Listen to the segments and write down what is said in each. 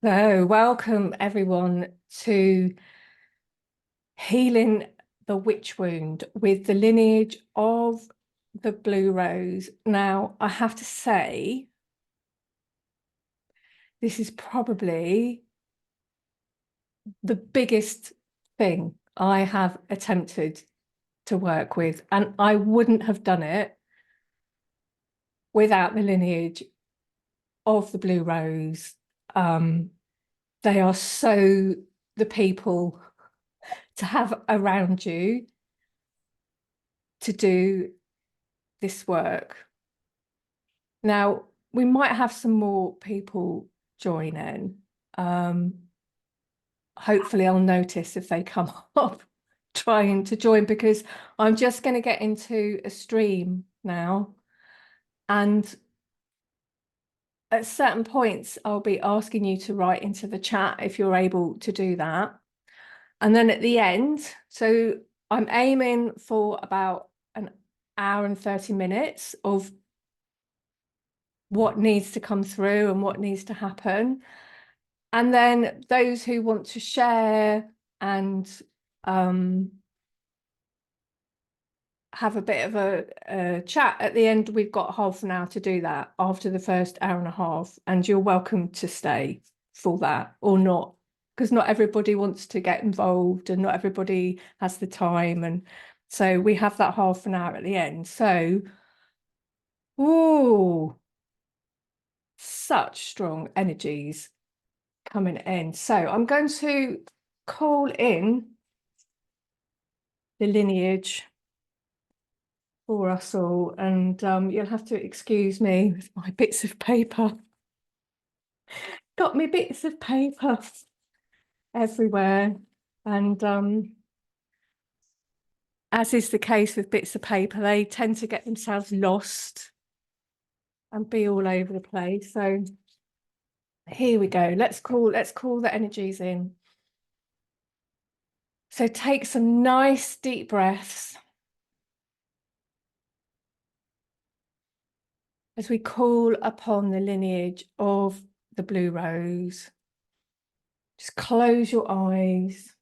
So, welcome everyone to Healing the Witch Wound with the lineage of the Blue Rose. Now, I have to say, this is probably the biggest thing I have attempted to work with, and I wouldn't have done it without the lineage of the Blue Rose. They are so the people to have around you to do this work. Now, we might have some more people join in. Hopefully I'll notice if they come up trying to join, because I'm just going to get into a stream now. And at certain points, I'll be asking you to write into the chat if you're able to do that. And then at the end, so I'm aiming for about an hour and 30 minutes of what needs to come through and what needs to happen. And then those who want to share and have a bit of a chat at the end, we've got half an hour to do that after the first hour and a half, and you're welcome to stay for that or not, because not everybody wants to get involved and not everybody has the time. And so we have that half an hour at the end. So, oh, such strong energies coming in. So I'm going to call in the lineage for us all, and you'll have to excuse me with my bits of paper. Got me bits of paper everywhere, and as is the case with bits of paper, they tend to get themselves lost and be all over the place. So here we go. Let's call the energies in. So take some nice deep breaths as we call upon the lineage of the Blue Rose. Just close your eyes.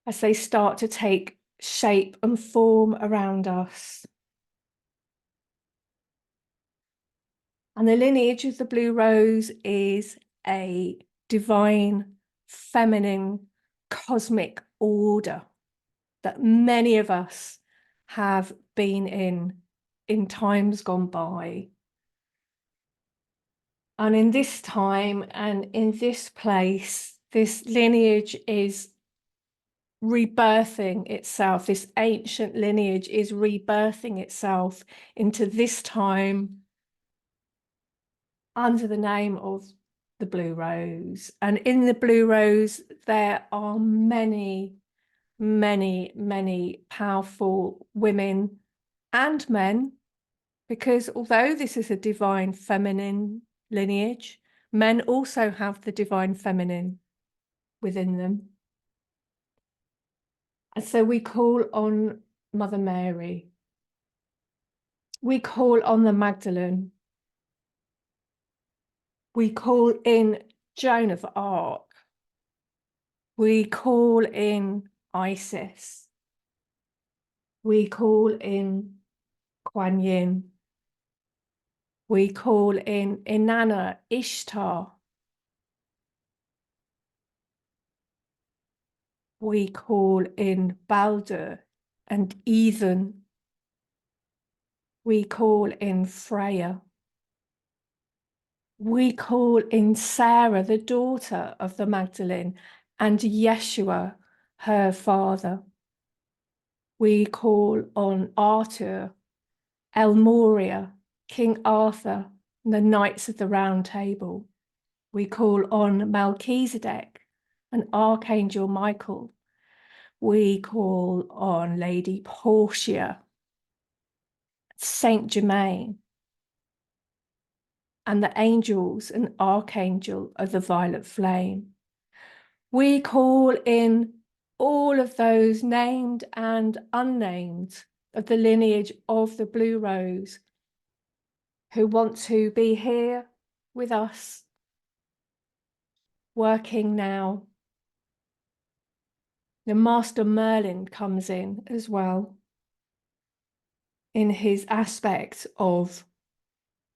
As they start to take shape and form around us. And the lineage of the Blue Rose is a divine, feminine, cosmic order that many of us have been in times gone by. And in this time and in this place, this lineage is rebirthing itself. This ancient lineage is rebirthing itself into this time under the name of the Blue Rose. And in the Blue Rose, there are many, many, many powerful women and men, because although this is a divine feminine lineage, men also have the divine feminine within them. And so we call on Mother Mary. We call on the Magdalene. We call in Joan of Arc. We call in Isis. We call in Kuan Yin. We call in Inanna, Ishtar. We call in Baldur and Ethan. We call in Freya. We call in Sarah, the daughter of the Magdalene, and Yeshua, her father. We call on Arthur, Elmoria, King Arthur, and the Knights of the Round Table. We call on Melchizedek and Archangel Michael. We call on Lady Portia, Saint Germain, and the angels and archangel of the violet flame. We call in all of those named and unnamed of the lineage of the Blue Rose who want to be here with us, working now. The Master Merlin comes in as well, in his aspect of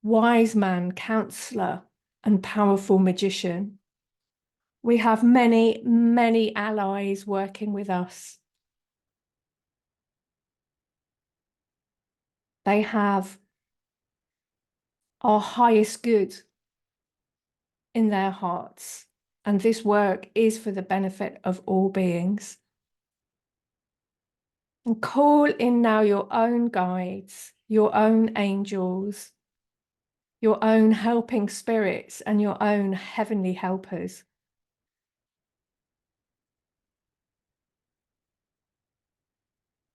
wise man, counselor, and powerful magician. We have many, many allies working with us. They have our highest good in their hearts, and this work is for the benefit of all beings. And call in now your own guides, your own angels, your own helping spirits, and your own heavenly helpers.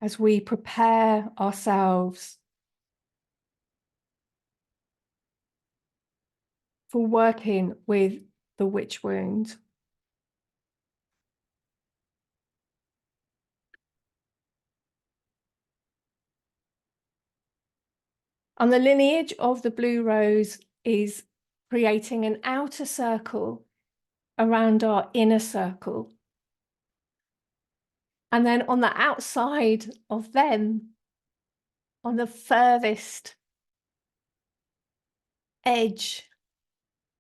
As we prepare ourselves for working with the witch wound. And the lineage of the Blue Rose is creating an outer circle around our inner circle. And then on the outside of them, on the furthest edge,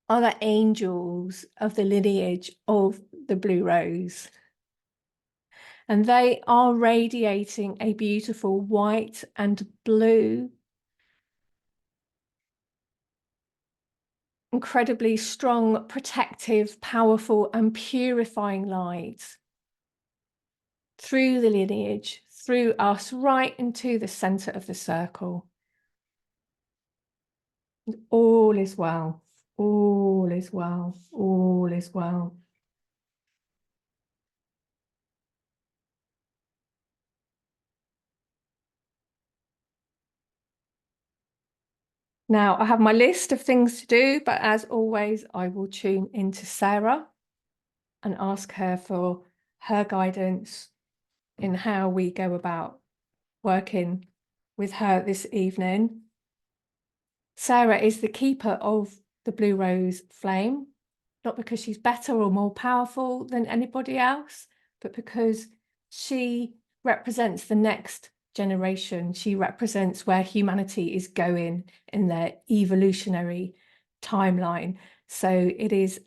are the angels of the lineage of the Blue Rose. And they are radiating a beautiful white and blue, incredibly strong, protective, powerful, and purifying light through the lineage, through us, right into the center of the circle. And all is well, all is well, all is well. Now, I have my list of things to do, but as always, I will tune into Sarah and ask her for her guidance in how we go about working with her this evening. Sarah is the keeper of the Blue Rose flame, not because she's better or more powerful than anybody else, but because she represents the next generation. She represents where humanity is going in their evolutionary timeline. So it is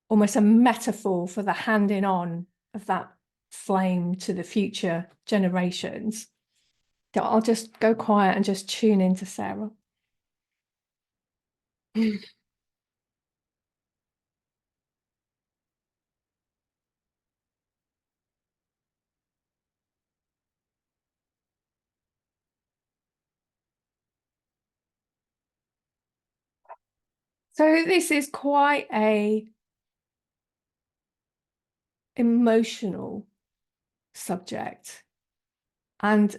almost a metaphor for the handing on of that flame to the future generations. I'll just go quiet and just tune into Sarah. So this is quite a emotional subject, and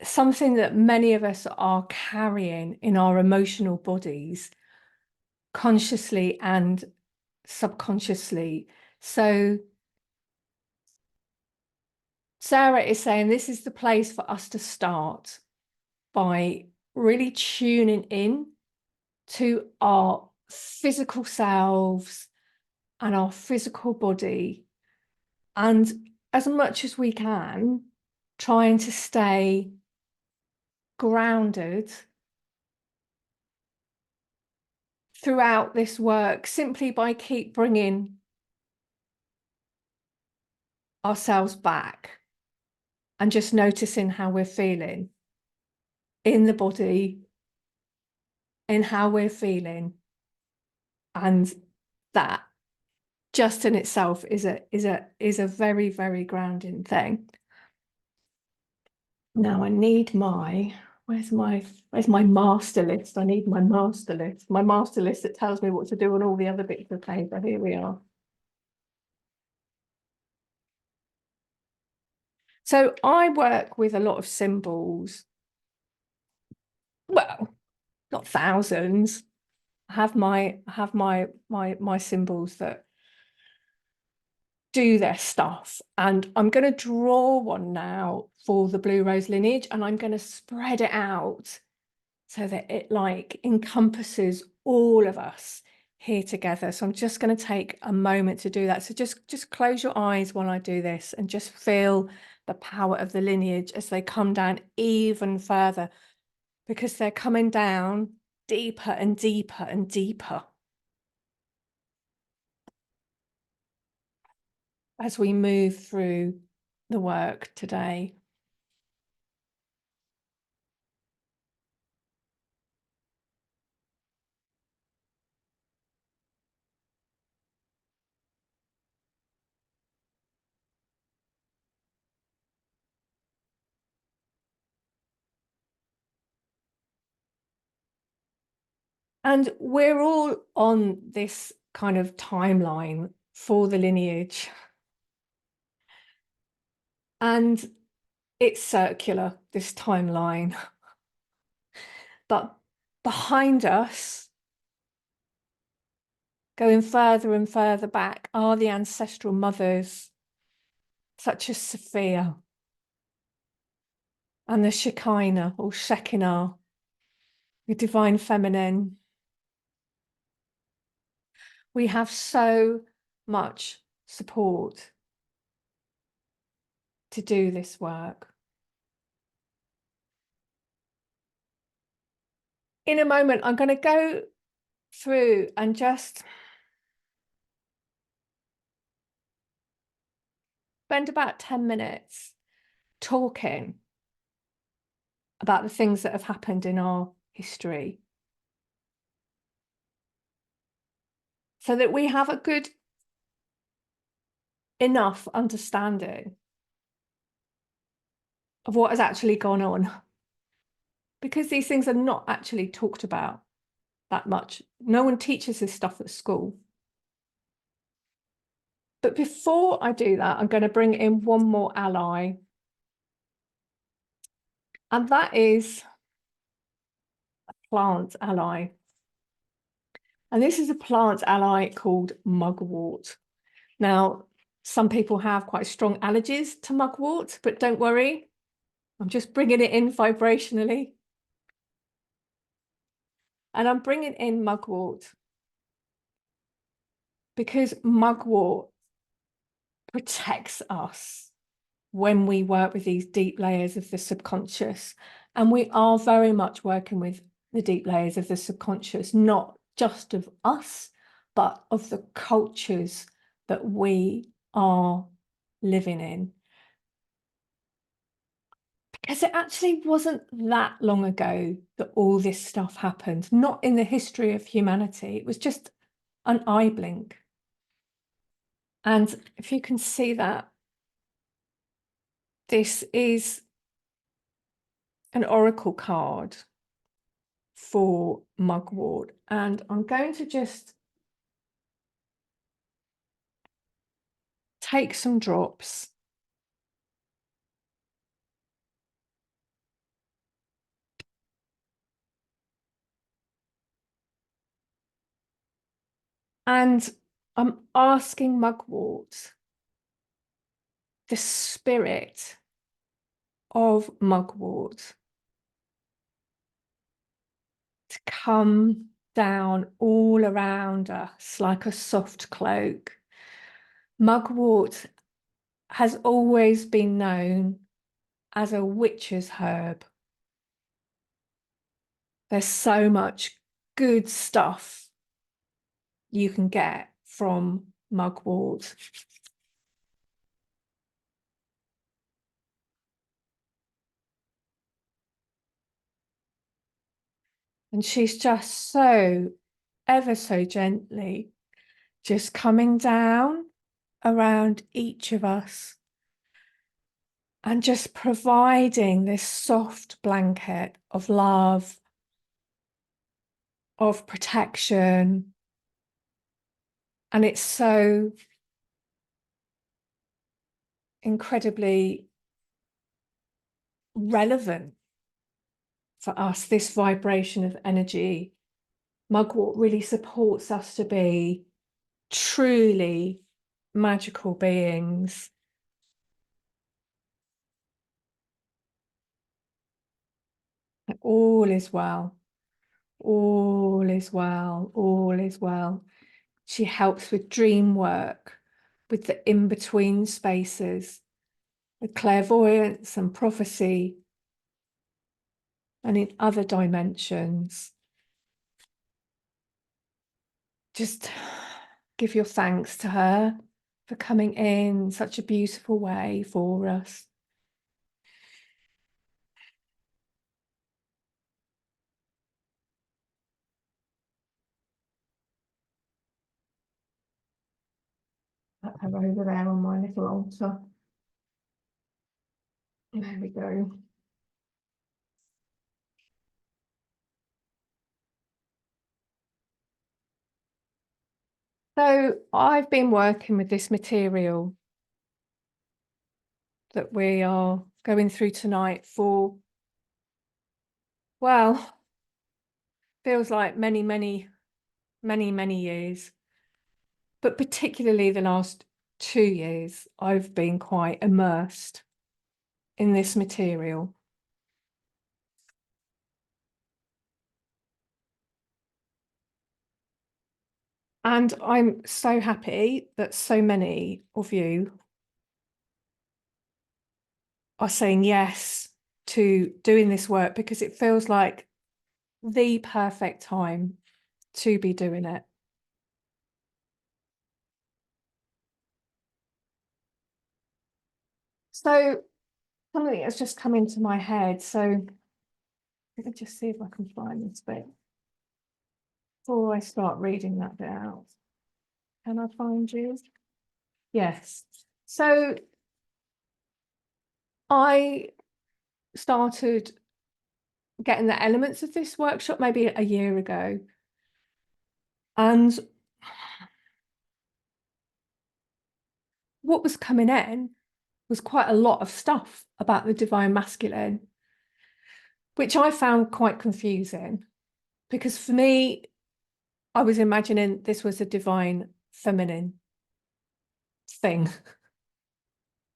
something that many of us are carrying in our emotional bodies, consciously and subconsciously. So Sarah is saying this is the place for us to start by really tuning in to our physical selves and our physical body, and as much as we can, trying to stay grounded throughout this work, simply by keep bringing ourselves back and just noticing how we're feeling in the body, in how we're feeling. And that just in itself is a very, very grounding thing. Now I need where's my master list? I need my master list. My master list that tells me what to do on all the other bits of paper. Here we are. So I work with a lot of symbols. Well, not thousands. have my symbols that do their stuff, and I'm going to draw one now for the Blue Rose lineage, and I'm going to spread it out so that it like encompasses all of us here together. So I'm just going to take a moment to do that. So just close your eyes while I do this and just feel the power of the lineage as they come down even further, because they're coming down deeper and deeper and deeper as we move through the work today. And we're all on this kind of timeline for the lineage. And it's circular, this timeline. But behind us, going further and further back, are the ancestral mothers, such as Sophia and the Shekinah or Shekinah, the divine feminine. We have so much support to do this work. In a moment, I'm going to go through and just spend about 10 minutes talking about the things that have happened in our history, so that we have a good enough understanding of what has actually gone on, because these things are not actually talked about that much. No one teaches this stuff at school. But before I do that, I'm going to bring in one more ally, and that is a plant ally. And this is a plant ally called mugwort. Now, some people have quite strong allergies to mugwort, but don't worry, I'm just bringing it in vibrationally. And I'm bringing in mugwort because mugwort protects us when we work with these deep layers of the subconscious. And we are very much working with the deep layers of the subconscious, not just of us, but of the cultures that we are living in. Because it actually wasn't that long ago that all this stuff happened, not in the history of humanity. It was just an eye blink. And if you can see that, this is an oracle card for mugwort. And I'm going to just take some drops. And I'm asking mugwort, the spirit of mugwort, to come down all around us like a soft cloak. Mugwort has always been known as a witch's herb. There's so much good stuff you can get from mugwort. And she's just so ever so gently just coming down around each of us and just providing this soft blanket of love, of protection. And it's so incredibly relevant for us, this vibration of energy Mugwort really supports us to be truly magical beings. All is well. All is well. All is well. She helps with dream work, with the in-between spaces, with clairvoyance and prophecy, and in other dimensions. Just give your thanks to her for coming in such a beautiful way for us. Put her over there on my little altar. There we go. So I've been working with this material that we are going through tonight for, well, feels like many, many, many, many years. But particularly the last 2 years, I've been quite immersed in this material. And I'm so happy that so many of you are saying yes to doing this work, because it feels like the perfect time to be doing it. So something has just come into my head. So let me just see if I can find this bit before I start reading that bit out. Can I find you? Yes. So I started getting the elements of this workshop maybe a year ago. And what was coming in was quite a lot of stuff about the divine masculine, which I found quite confusing, because for me, I was imagining this was a divine feminine thing,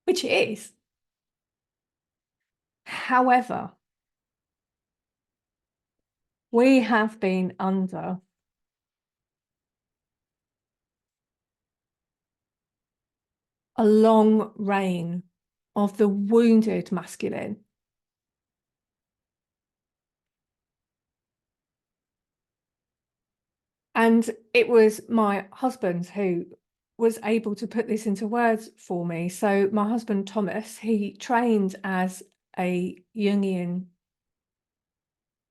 which it is. However, we have been under a long reign of the wounded masculine. And it was my husband who was able to put this into words for me. So my husband, Thomas, he trained as a Jungian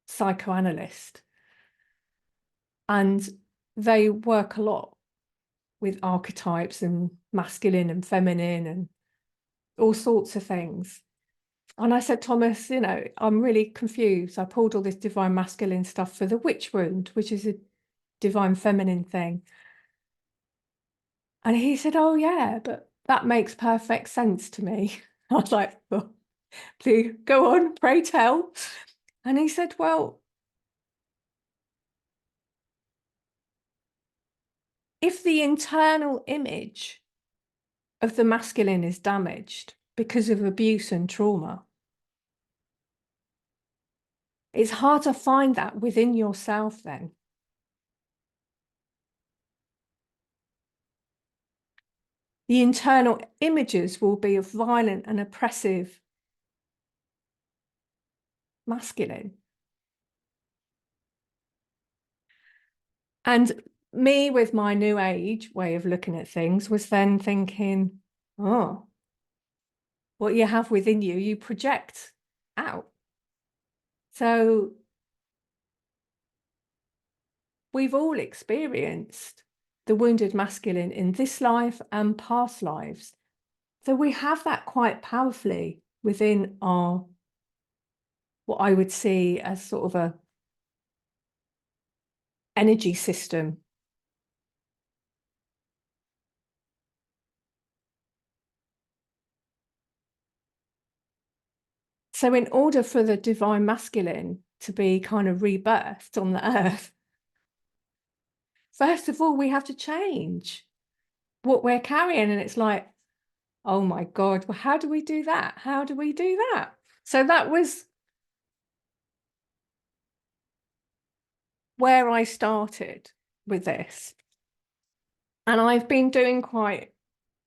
psychoanalyst. And they work a lot with archetypes and masculine and feminine and all sorts of things. And I said, Thomas, you know, I'm really confused. I pulled all this divine masculine stuff for the witch wound, which is a divine feminine thing. And he said, oh, yeah, but that makes perfect sense to me. I was like, oh, please go on, pray tell. And he said, well, if the internal image of the masculine is damaged because of abuse and trauma, it's hard to find that within yourself then. The internal images will be of violent and oppressive masculine. And me, with my new age way of looking at things, was then thinking, oh, what you have within you, you project out. So we've all experienced the wounded masculine in this life and past lives. So we have that quite powerfully within our, what I would see as sort of a energy system. So in order for the divine masculine to be kind of rebirthed on the earth, first of all, we have to change what we're carrying. And it's like, oh my God, well, how do we do that? How do we do that? So that was where I started with this. And I've been doing quite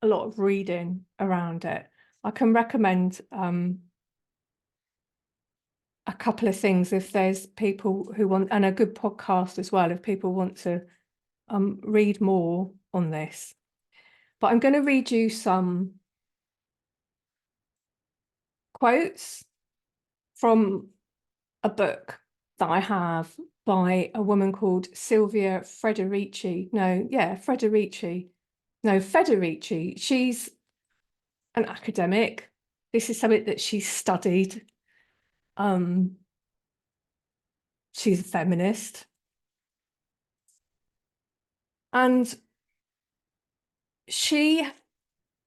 a lot of reading around it. I can recommend a couple of things if there's people who want, and a good podcast as well, if people want to read more on this. But I'm going to read you some quotes from a book that I have by a woman called Silvia Federici. Federici. She's an academic. This is something that she's studied. She's a feminist. And she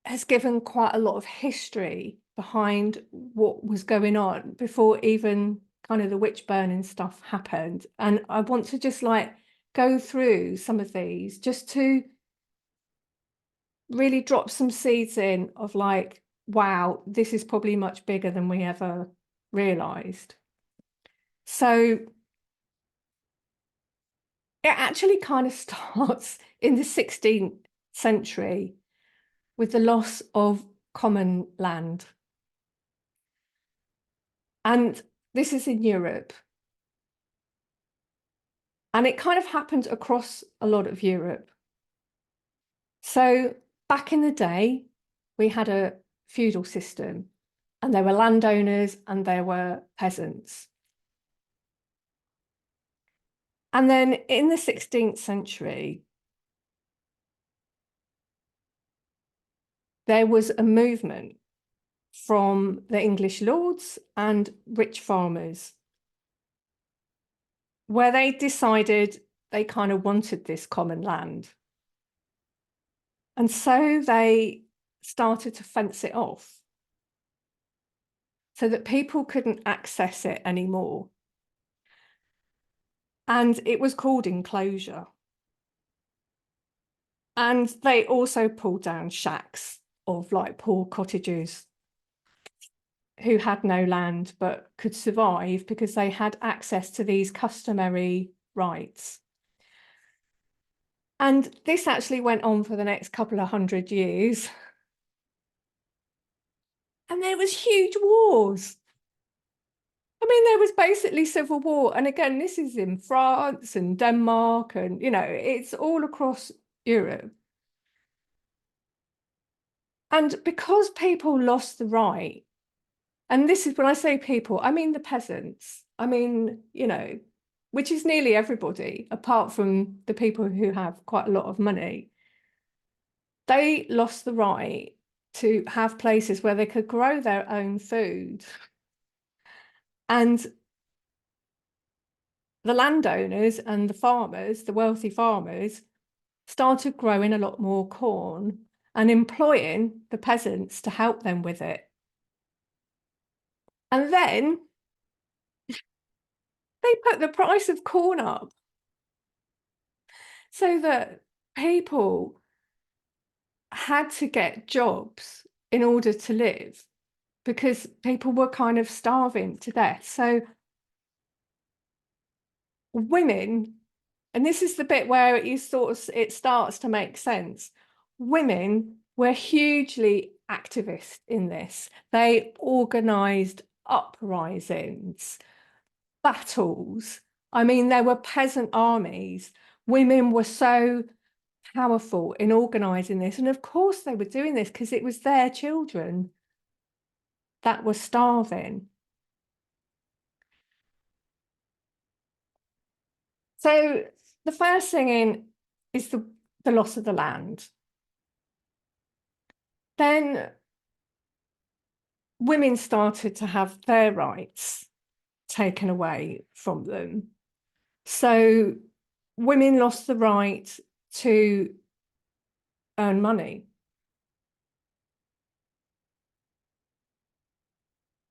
has given quite a lot of history behind what was going on before even kind of the witch burning stuff happened. And I want to just like go through some of these just to really drop some seeds in of like, wow, this is probably much bigger than we ever realized. So it actually kind of starts in the 16th century with the loss of common land. And this is in Europe. And it kind of happened across a lot of Europe. So back in the day, we had a feudal system, and there were landowners and there were peasants. And then in the 16th century, there was a movement from the English lords and rich farmers where they decided they kind of wanted this common land. And so they started to fence it off so that people couldn't access it anymore. And it was called enclosure. And they also pulled down shacks of like poor cottagers who had no land but could survive because they had access to these customary rights. And this actually went on for the next couple of 100 years. And there was huge wars. I mean, there was basically civil war. And again, this is in France and Denmark and, you know, it's all across Europe. And because people lost the right, and this is when I say people, I mean the peasants. I mean, you know, which is nearly everybody, apart from the people who have quite a lot of money. They lost the right to have places where they could grow their own food. And the landowners and the farmers, the wealthy farmers, started growing a lot more corn and employing the peasants to help them with it. And then they put the price of corn up so that people had to get jobs in order to live because people were kind of starving to death. So women, and this is the bit where it starts to make sense. Women were hugely activist in this. They organized uprisings, battles. I mean, there were peasant armies. Women were so powerful in organizing this. And of course they were doing this because it was their children that were starving. So the first thing is the loss of the land. Then women started to have their rights taken away from them. So women lost the right to earn money.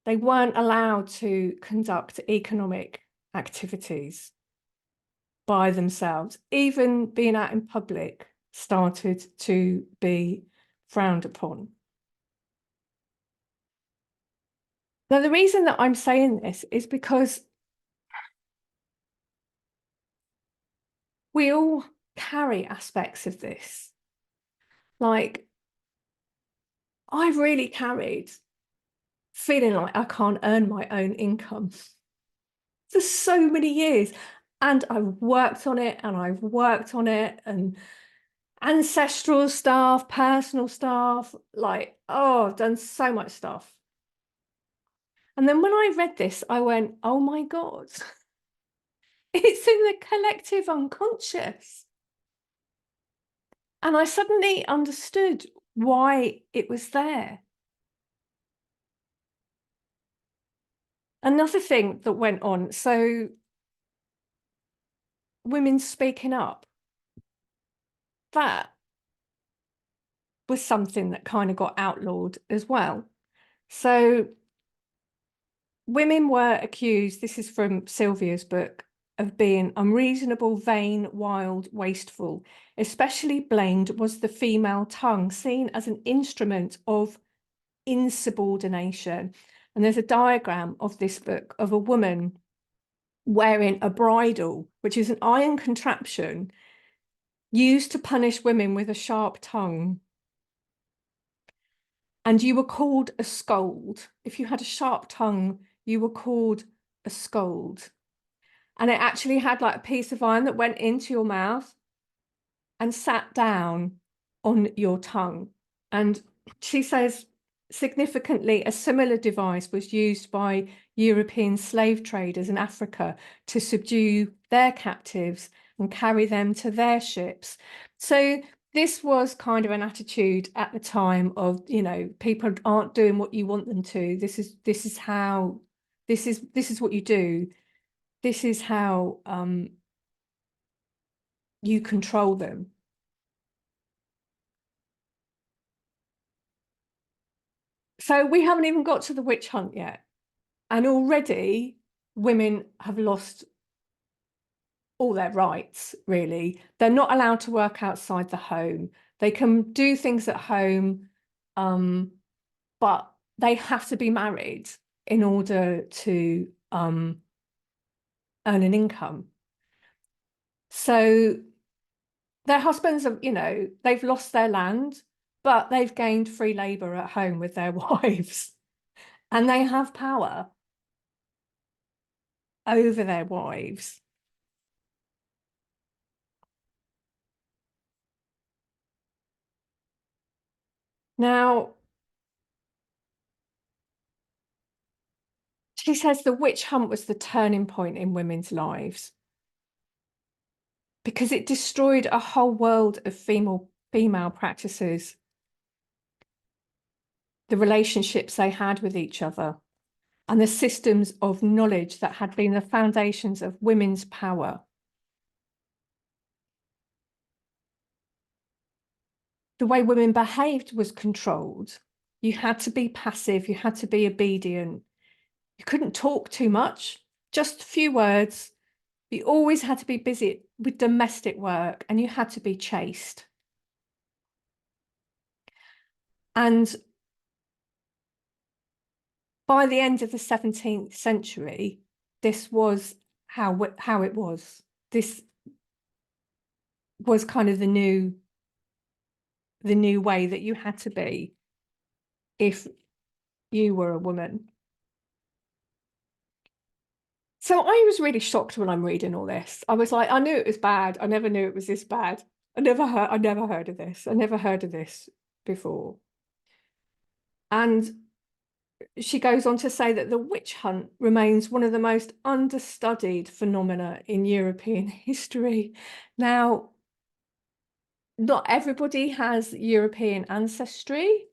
They weren't allowed to conduct economic activities. by themselves. Even being out in public started to be frowned upon. Now, the reason that I'm saying this is because we all carry aspects of this. Like, I've really carried feeling like I can't earn my own income for so many years. And I've worked on it and I've worked on it, and ancestral stuff, personal stuff, like, oh, I've done so much stuff. And then when I read this, I went, oh my God, it's in the collective unconscious. And I suddenly understood why it was there. Another thing that went on, so women speaking up, that was something that kind of got outlawed as well. So women were accused, this is from Sylvia's book, of being unreasonable, vain, wild, wasteful. Especially blamed was the female tongue, seen as an instrument of insubordination. And there's a diagram of this book of a woman wearing a bridle, which is an iron contraption used to punish women with a sharp tongue. And you were called a scold. If you had a sharp tongue, you were called a scold. And it actually had like a piece of iron that went into your mouth and sat down on your tongue. And she says, significantly, a similar device was used by European slave traders in Africa to subdue their captives and carry them to their ships. So this was kind of an attitude at the time of, you know, people aren't doing what you want them to. This is what you do. This is how you control them. So we haven't even got to the witch hunt yet. And already women have lost all their rights, really. They're not allowed to work outside the home. They can do things at home, but they have to be married in order to earn an income. So their husbands have, you know, they've lost their land, but they've gained free labor at home with their wives, and they have power over their wives. Now, she says the witch hunt was the turning point in women's lives because it destroyed a whole world of female practices, the relationships they had with each other, and the systems of knowledge that had been the foundations of women's power. The way women behaved was controlled. You had to be passive, you had to be obedient. You couldn't talk too much, just a few words. You always had to be busy with domestic work, and you had to be chaste. And by the end of the 17th century, this was how it was. This was kind of the new way that you had to be if you were a woman. So I was really shocked when I'm reading all this. I was like, I knew it was bad. I never knew it was this bad. I never heard of this. I never heard of this before. And she goes on to say that the witch hunt remains one of the most understudied phenomena in European history. Now, not everybody has European ancestry.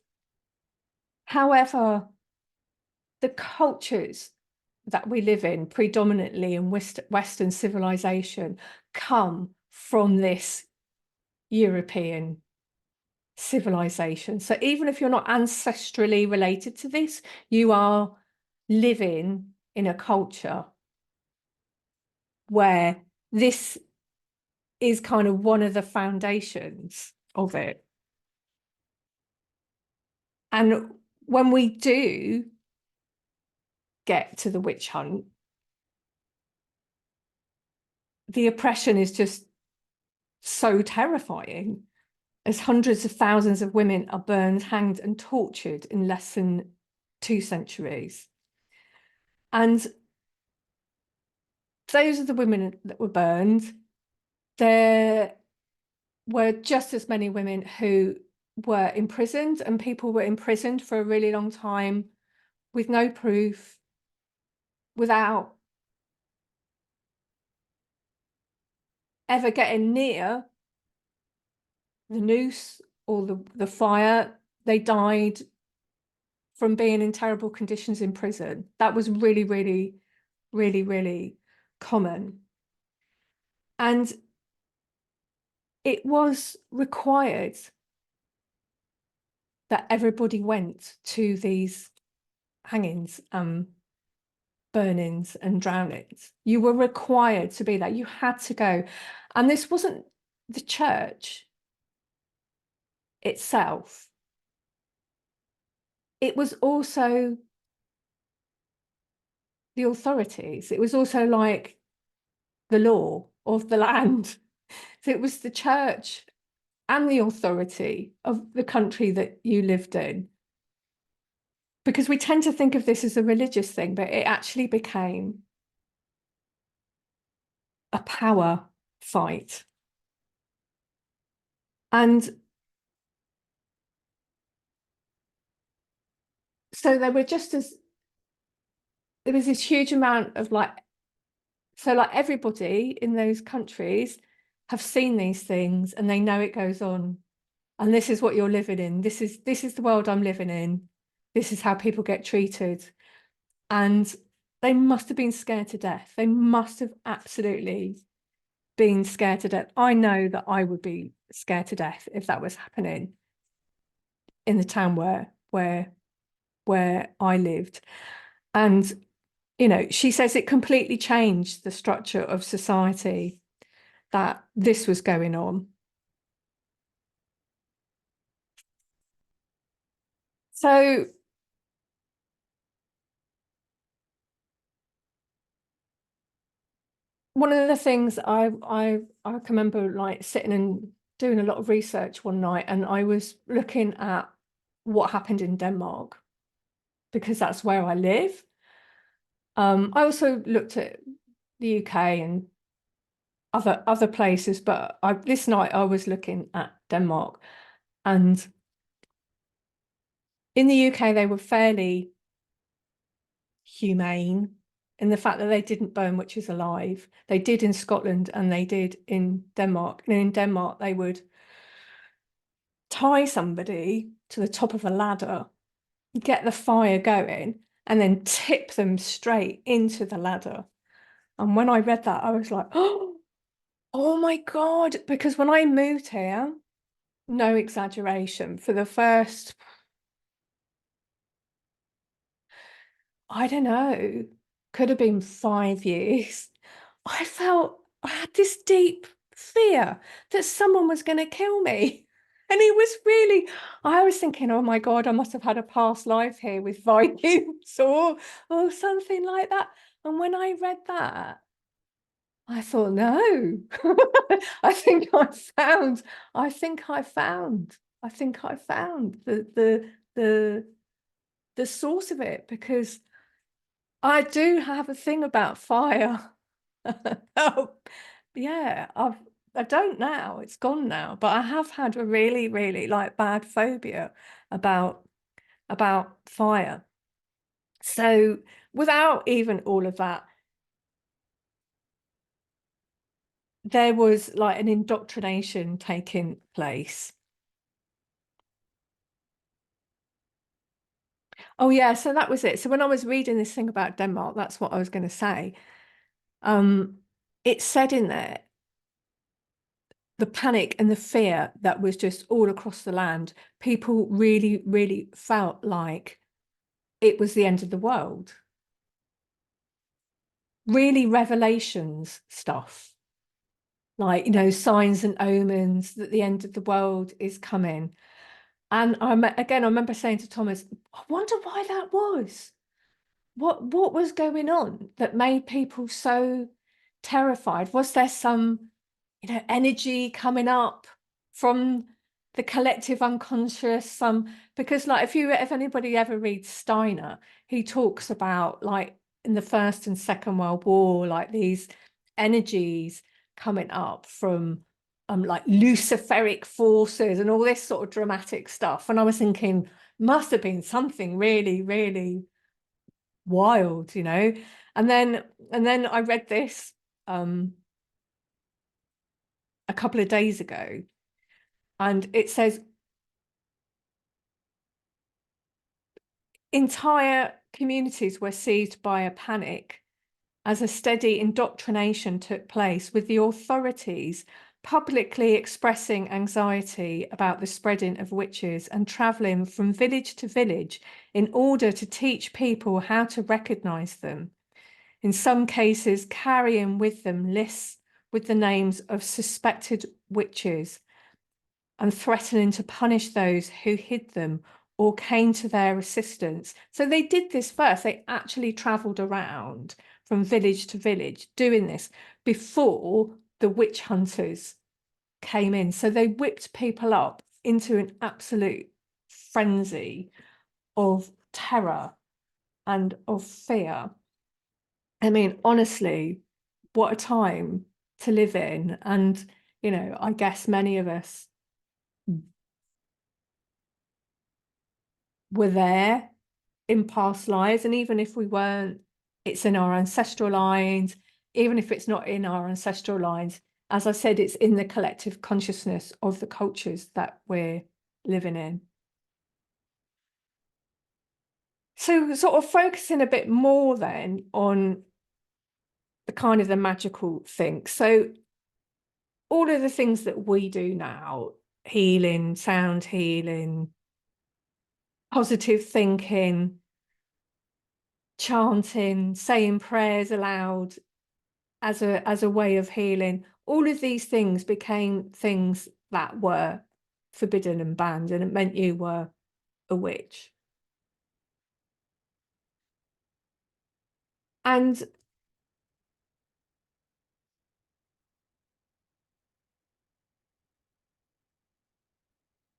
However, the cultures that we live in, predominantly in Western civilization, come from this European civilization. So even if you're not ancestrally related to this, you are living in a culture where this is kind of one of the foundations of it. And when we do get to the witch hunt, the oppression is just so terrifying, as hundreds of thousands of women are burned, hanged, and tortured in less than 2 centuries. And those are the women that were burned. There were just as many women who were imprisoned, and people were imprisoned for a really long time with no proof, without ever getting near the noose or the fire. They died from being in terrible conditions in prison. That was really, really, really, really common. And it was required that everybody went to these hangings, burnings and drownings. You were required to be there. You had to go. And this wasn't the church itself. It was also the authorities. It was also like the law of the land. So it was the church and the authority of the country that you lived in. Because we tend to think of this as a religious thing, but it actually became a power fight. And so there was this huge amount of everybody in those countries have seen these things, and they know it goes on. And this is what you're living in. This is the world I'm living in. This is how people get treated. And they must have been scared to death. They must have absolutely been scared to death. I know that I would be scared to death if that was happening in the town where I lived. And, you know, she says it completely changed the structure of society that this was going on. So one of the things I can remember, like, sitting and doing a lot of research one night, and I was looking at what happened in Denmark, because that's where I live. I also looked at the UK and other places, but this night I was looking at Denmark. And in the UK, they were fairly humane in the fact that they didn't burn witches alive. They did in Scotland and they did in Denmark. And in Denmark, they would tie somebody to the top of a ladder, get the fire going, and then tip them straight into the ladder. And when I read that, I was like, oh my God, because when I moved here, no exaggeration, for the first, I don't know, could have been 5 years, I had this deep fear that someone was going to kill me. And it was really, I was thinking, oh my God, I must have had a past life here with Vikings or something like that. And when I read that, I thought, no, I think I found the source of it, because I do have a thing about fire. Oh, yeah, I don't now, it's gone now, but I have had a really, really bad phobia about fire. So without even all of that, there was like an indoctrination taking place. Oh yeah, so that was it. So when I was reading this thing about Denmark, that's what I was going to say. It said in there, the panic and the fear that was just all across the land. People really, really felt like it was the end of the world. Really Revelations stuff. like, you know, signs and omens that the end of the world is coming. And again, I remember saying to Thomas, I wonder why that was. What was going on that made people so terrified? Was there some, you know, energy coming up from the collective unconscious? Because like if anybody ever reads Steiner, he talks about like in the First and Second World War, like these energies coming up from like luciferic forces and all this sort of dramatic stuff. And I was thinking, must have been something really, really wild, you know. And then I read this a couple of days ago, and it says entire communities were seized by a panic as a steady indoctrination took place, with the authorities publicly expressing anxiety about the spreading of witches and traveling from village to village in order to teach people how to recognize them. In some cases, carrying with them lists with the names of suspected witches and threatening to punish those who hid them or came to their assistance. So they did this first. They actually travelled around from village to village doing this before the witch hunters came in. So they whipped people up into an absolute frenzy of terror and of fear. I mean, honestly, what a time to live in. And, you know, I guess many of us were there in past lives. And even if we weren't, it's in our ancestral lines. Even if it's not in our ancestral lines, as I said, it's in the collective consciousness of the cultures that we're living in. So sort of focusing a bit more then on the kind of the magical thing. So all of the things that we do now, healing, sound healing, positive thinking, chanting, saying prayers aloud as a way of healing, all of these things became things that were forbidden and banned, and it meant you were a witch. And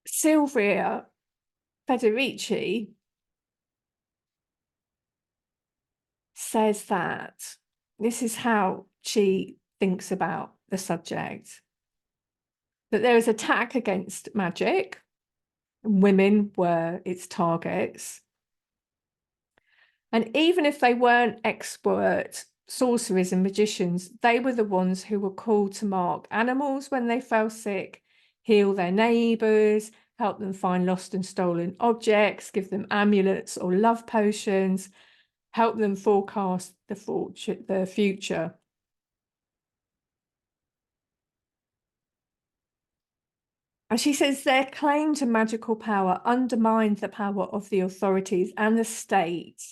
Silvia Federici says that this is how she thinks about the subject, that there is attack against magic, and women were its targets. And even if they weren't expert sorcerers and magicians, they were the ones who were called to mark animals when they fell sick, heal their neighbours, help them find lost and stolen objects, give them amulets or love potions, help them forecast the future. And she says their claim to magical power undermined the power of the authorities and the state.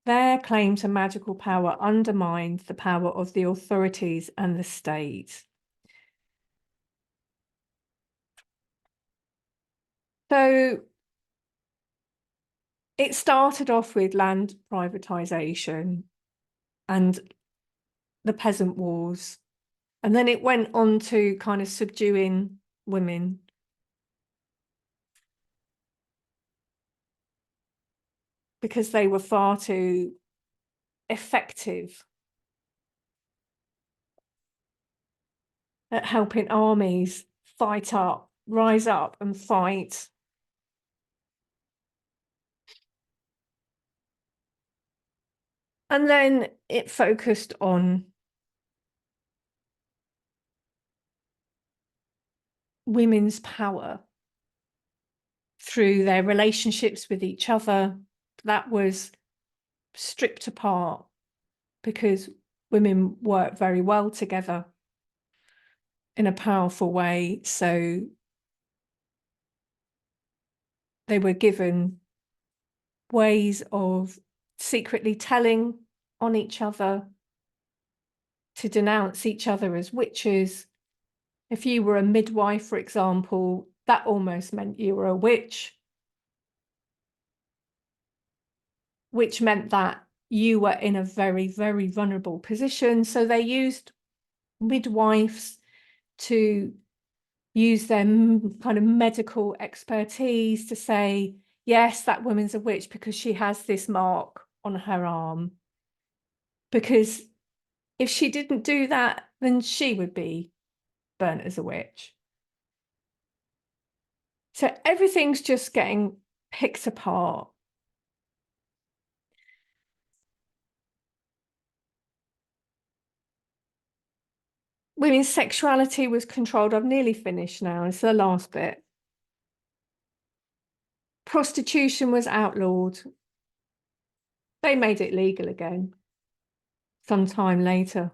Their claim to magical power undermined the power of the authorities and the state. So it started off with land privatisation and the peasant wars. And then it went on to kind of subduing women. Because they were far too effective at helping armies rise up and fight. And then it focused on women's power through their relationships with each other. That was stripped apart because women work very well together in a powerful way. So they were given ways of secretly telling on each other, to denounce each other as witches. If you were a midwife, for example, that almost meant you were a witch, which meant that you were in a very, very vulnerable position. So they used midwives to use their kind of medical expertise to say, yes, that woman's a witch because she has this mark on her arm. Because if she didn't do that, then she would be burnt as a witch. So everything's just getting picked apart. Women's sexuality was controlled. I've nearly finished now. It's the last bit. Prostitution was outlawed. They made it legal again sometime later.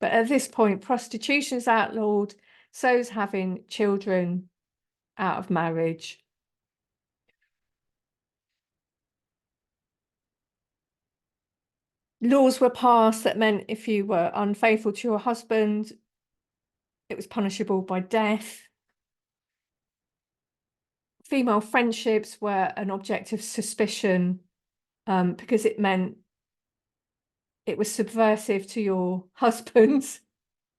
But at this point, prostitution is outlawed. So's having children out of marriage. Laws were passed that meant if you were unfaithful to your husband, it was punishable by death. Female friendships were an object of suspicion because it meant it was subversive to your husband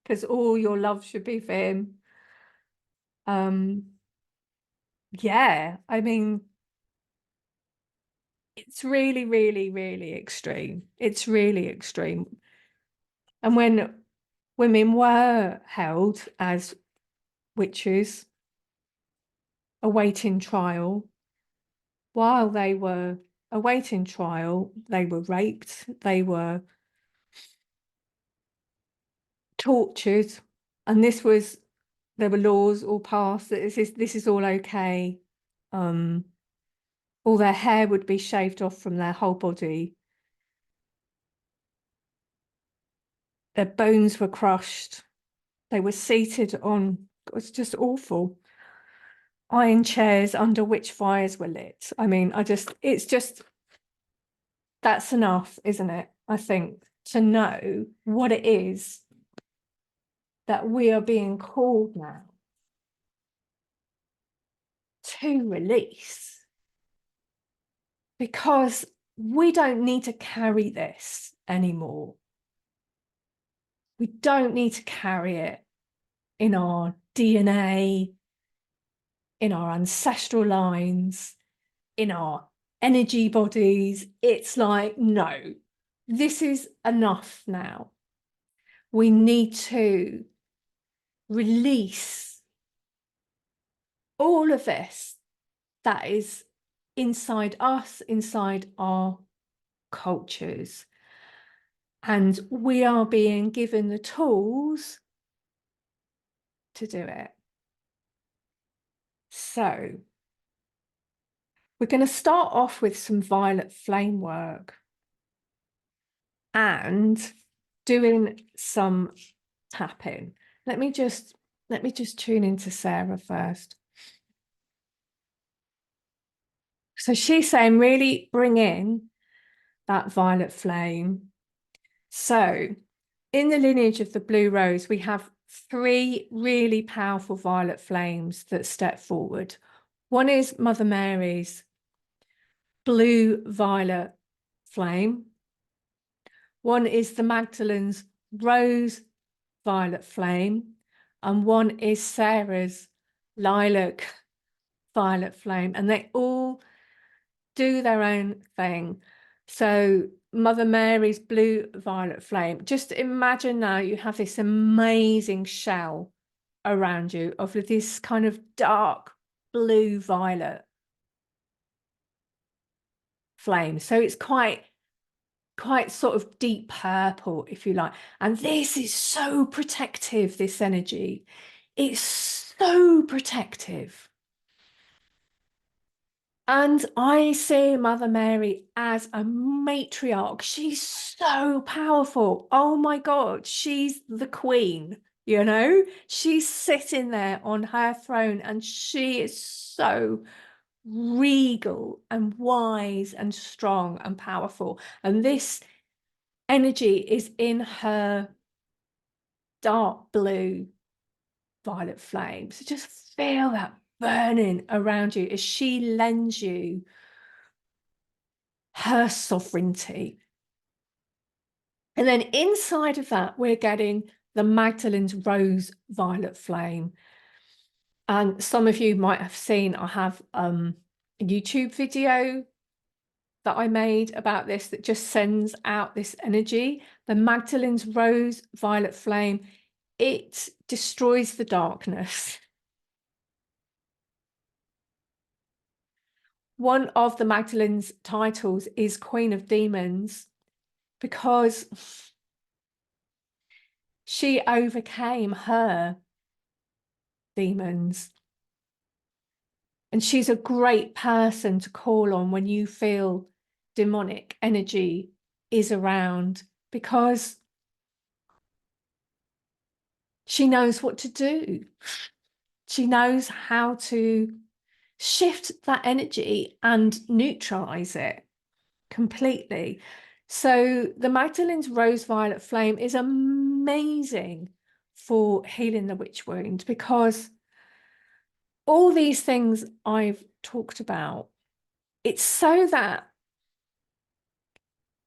because all your love should be for him. Yeah, I mean, it's really, really, really extreme. It's really extreme. And when women were held as witches, awaiting trial, while they were awaiting trial, they were raped, they were tortured, and there were laws all passed that this is all okay. All their hair would be shaved off from their whole body. Their bones were crushed. They were seated on, it was just awful, iron chairs under which fires were lit. I mean, it's just, that's enough, isn't it? I think, to know what it is that we are being called now to release, because we don't need to carry this anymore. We don't need to carry it in our DNA, in our ancestral lines, in our energy bodies. It's like, no, this is enough now. We need to release all of this that is inside us, inside our cultures. And we are being given the tools to do it. So we're going to start off with some violet flame work and doing some tapping. Let me just tune into Sarah first. So she's saying really bring in that violet flame. So in the lineage of the blue rose, we have 3 really powerful violet flames that step forward. One is Mother Mary's blue violet flame. One is the Magdalene's rose violet flame. And one is Sarah's lilac violet flame. And they all do their own thing. So Mother Mary's blue violet flame, just imagine now you have this amazing shell around you of this kind of dark blue violet flame. So it's quite sort of deep purple, if you like. And this is so protective, this energy. It's so protective. And I see Mother Mary as a matriarch. She's so powerful. Oh my God, she's the queen, you know? She's sitting there on her throne and she is so regal and wise and strong and powerful. And this energy is in her dark blue violet flame. So just feel that burning around you as she lends you her sovereignty. And then inside of that, we're getting the Magdalene's Rose violet flame. And some of you might have seen, I have a YouTube video that I made about this that just sends out this energy. The Magdalene's Rose violet flame, it destroys the darkness. One of the Magdalene's titles is Queen of Demons because she overcame her demons. And she's a great person to call on when you feel demonic energy is around, because she knows what to do. She knows how to shift that energy and neutralize it completely. So the Magdalene's Rose Violet Flame is amazing for healing the witch wound, because all these things I've talked about, it's so that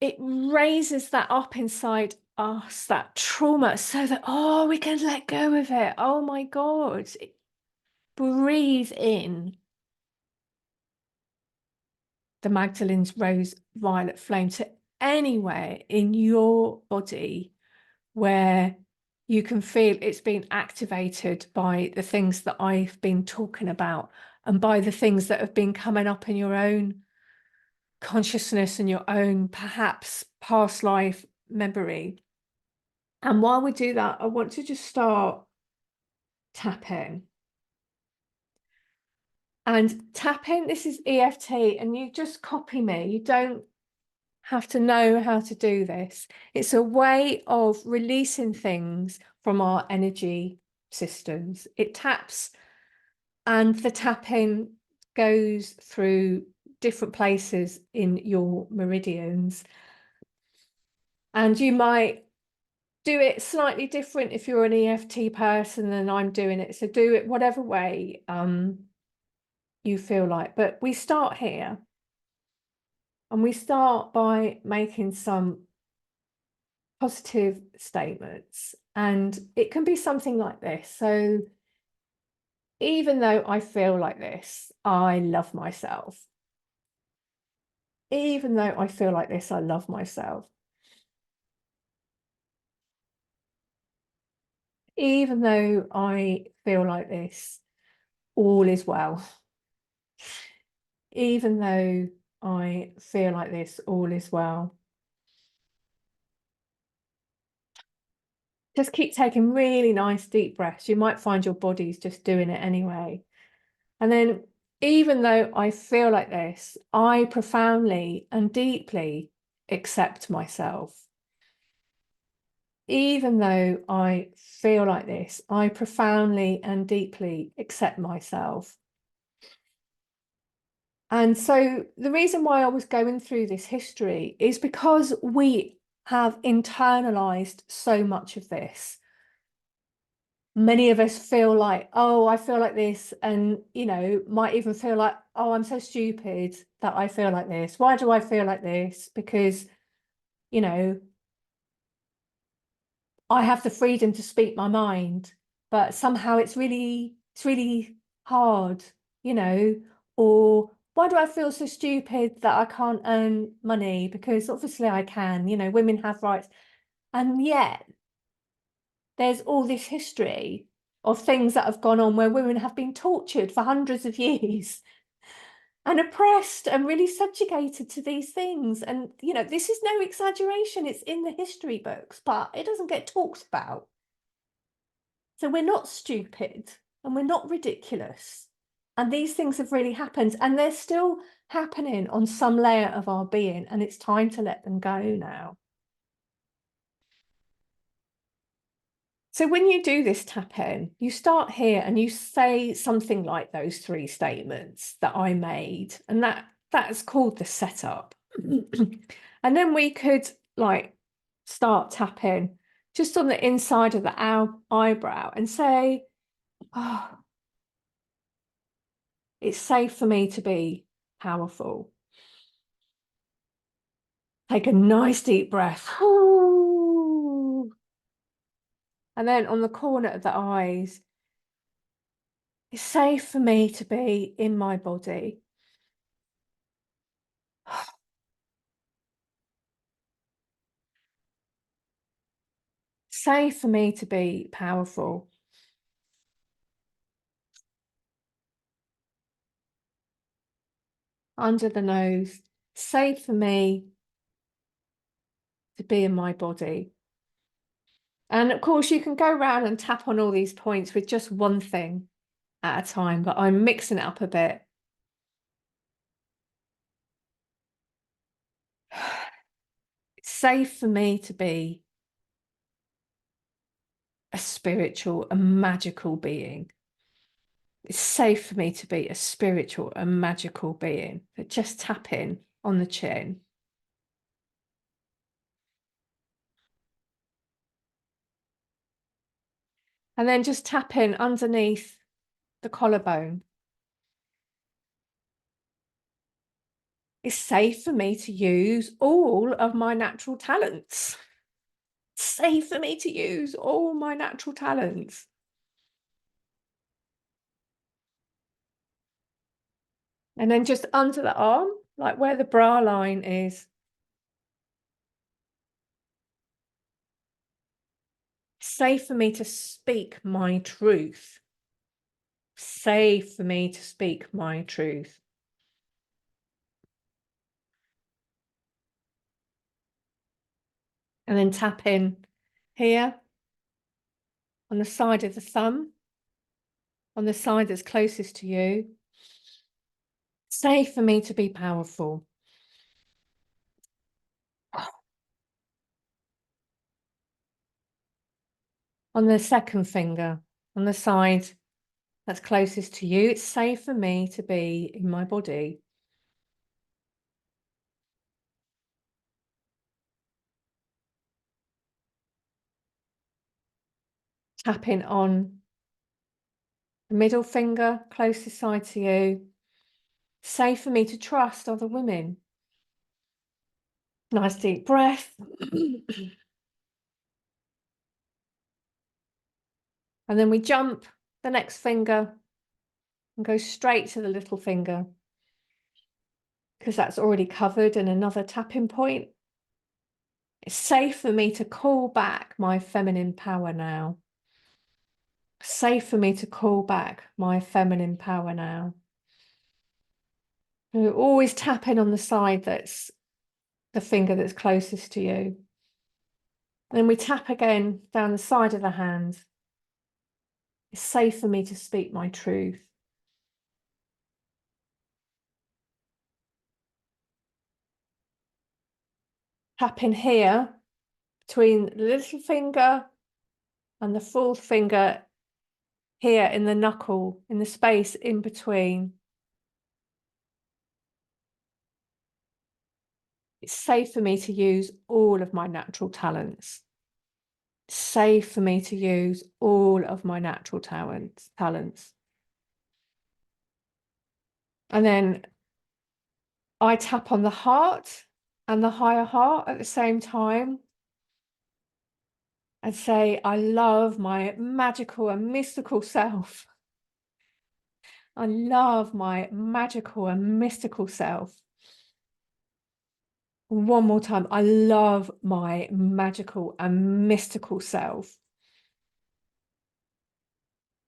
it raises that up inside us, that trauma, so that, oh, we can let go of it. Oh my God. Breathe in the Magdalene's Rose Violet Flame to anywhere in your body where you can feel it's been activated by the things that I've been talking about, and by the things that have been coming up in your own consciousness and your own perhaps past life memory. And while we do that, I want to just start tapping. And tapping, this is EFT, and you just copy me. You don't have to know how to do this. It's a way of releasing things from our energy systems. It taps, and the tapping goes through different places in your meridians. And you might do it slightly different if you're an EFT person than I'm doing it. So do it whatever way you feel like. But we start here, and we start by making some positive statements. And it can be something like this. So even though I feel like this, I love myself. Even though I feel like this, I love myself. Even though I feel like this, all is well. Even though I feel like this, all is well. Just keep taking really nice deep breaths. You might find your body's just doing it anyway. And then, even though I feel like this, I profoundly and deeply accept myself. Even though I feel like this, I profoundly and deeply accept myself. And so the reason why I was going through this history is because we have internalized so much of this. Many of us feel like, oh, I feel like this, and, you know, might even feel like, oh, I'm so stupid that I feel like this. Why do I feel like this? Because, you know, I have the freedom to speak my mind, but somehow it's really hard, you know. Or why do I feel so stupid that I can't earn money? Because obviously I can, you know, women have rights. And yet there's all this history of things that have gone on where women have been tortured for hundreds of years and oppressed and really subjugated to these things. And, you know, this is no exaggeration. It's in the history books, but it doesn't get talked about. So we're not stupid and we're not ridiculous. And these things have really happened, and they're still happening on some layer of our being, and it's time to let them go now. So when you do this tap in, you start here and you say something like those 3 statements that I made, and that's called the setup. And then we could like start tapping just on the inside of the eyebrow, and say, oh, it's safe for me to be powerful. Take a nice deep breath. And then on the corner of the eyes, it's safe for me to be in my body. Safe for me to be powerful. Under the nose, safe for me to be in my body. And of course, you can go around and tap on all these points with just one thing at a time, but I'm mixing it up a bit. It's safe for me to be a spiritual, a magical being. It's safe for me to be a spiritual, a magical being. But just tap in on the chin. And then just tap in underneath the collarbone. It's safe for me to use all of my natural talents. It's safe for me to use all my natural talents. And then just under the arm, like where the bra line is. Safe for me to speak my truth. Safe for me to speak my truth. And then tap in here on the side of the thumb, on the side that's closest to you. Safe for me to be powerful. On the second finger, on the side that's closest to you, it's safe for me to be in my body. Tap in on the middle finger, closest side to you. Safe for me to trust other women. Nice deep breath. And then we jump the next finger and go straight to the little finger, because that's already covered in another tapping point. It's safe for me to call back my feminine power now. Safe for me to call back my feminine power now. You always tap in on the side that's the finger that's closest to you. Then we tap again down the side of the hand. It's safe for me to speak my truth. Tap in here between the little finger and the fourth finger, here in the knuckle, in the space in between. It's safe for me to use all of my natural talents. It's safe for me to use all of my natural talents. And then I tap on the heart and the higher heart at the same time and say, I love my magical and mystical self. I love my magical and mystical self. One more time, I love my magical and mystical self.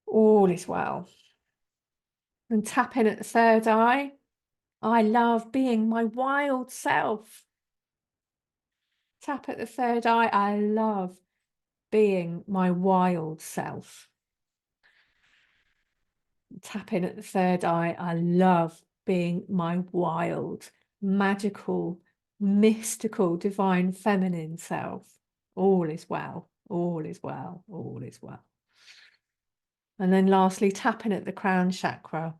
All is well. And tap in at the third eye. I love being my wild self. Tap at the third eye. I love being my wild self. Tap in at the third eye. I love being my wild, magical, mystical, divine, feminine self. All is well. All is well. All is well. And then lastly, tapping at the crown chakra.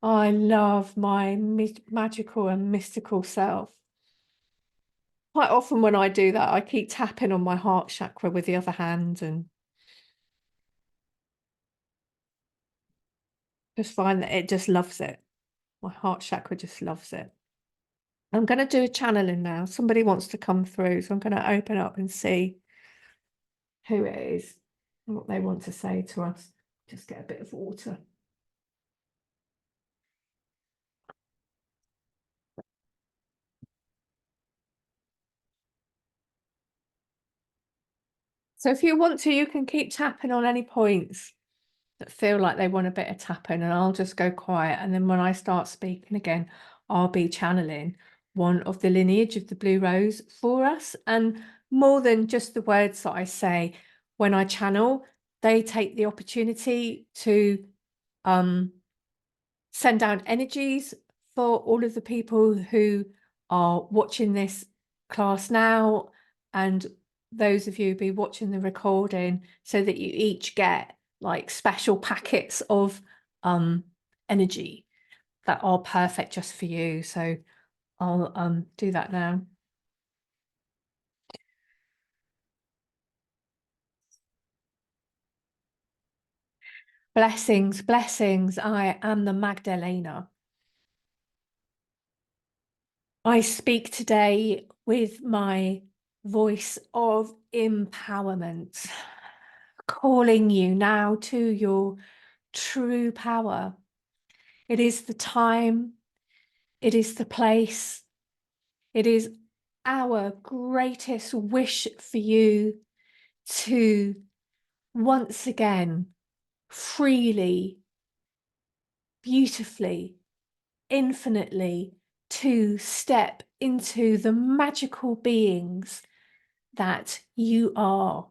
I love my magical and mystical self. quite often when I do that, I keep tapping on my heart chakra with the other hand and just find that it just loves it. My heart chakra just loves it. I'm going to do a channeling now. Somebody wants to come through, so I'm going to open up and see who it is and what they want to say to us. Just get a bit of water. So if you want to, you can keep tapping on any points that feel like they want a bit of tapping, and I'll just go quiet. And then when I start speaking again, I'll be channeling one of the lineage of the Blue Rose for us. And more than just the words that I say, when I channel, they take the opportunity to send out energies for all of the people who are watching this class now, and those of you be watching the recording, so that you each get like special packets of energy that are perfect just for you. So I'll do that now. Blessings, blessings. I am the Magdalena. I speak today with my voice of empowerment, calling you now to your true power. It is the time, it is the place, it is our greatest wish for you to once again, freely, beautifully, infinitely, to step into the magical beings that you are.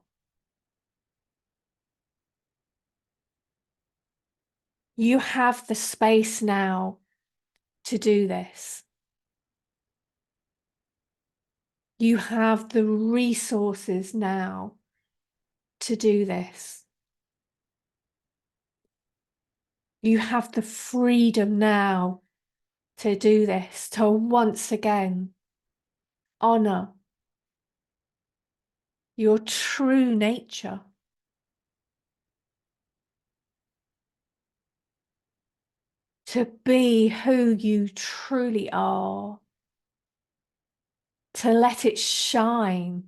You have the space now to do this. You have the resources now to do this. You have the freedom now to do this, to once again honor your true nature. To be who you truly are. To let it shine.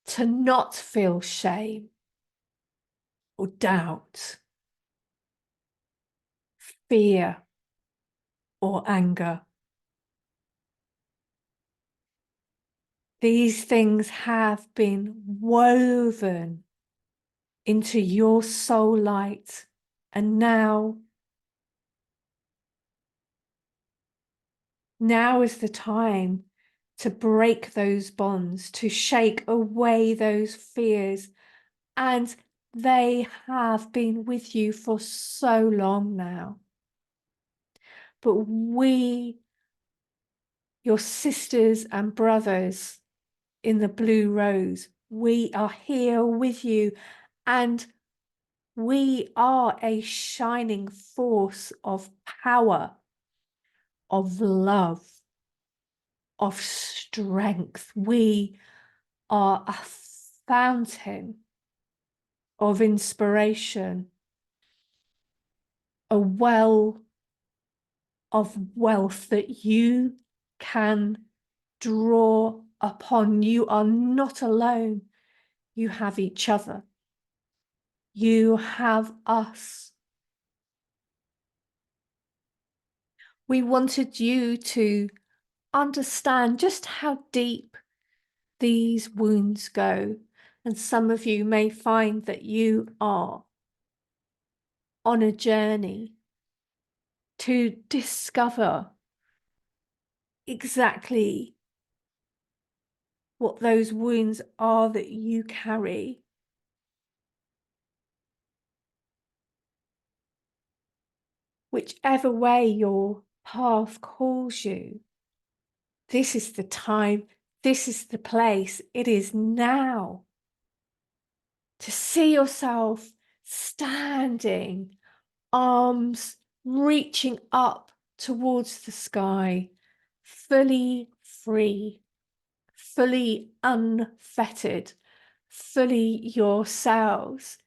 To not feel shame or doubt, fear or anger. These things have been woven into your soul light, and now is the time to break those bonds, to shake away those fears, and they have been with you for so long now. But we, your sisters and brothers in the Blue Rose, we are here with you, and we are a shining force of power, of love, of strength. We are a fountain of inspiration, a well of wealth that you can draw upon. You are not alone. You have each other. You have us. We wanted you to understand just how deep these wounds go. And some of you may find that you are on a journey to discover exactly what those wounds are that you carry. Whichever way your path calls you, this is the time, this is the place. It is now to see yourself standing, arms reaching up towards the sky, fully free, fully unfettered, fully yourselves,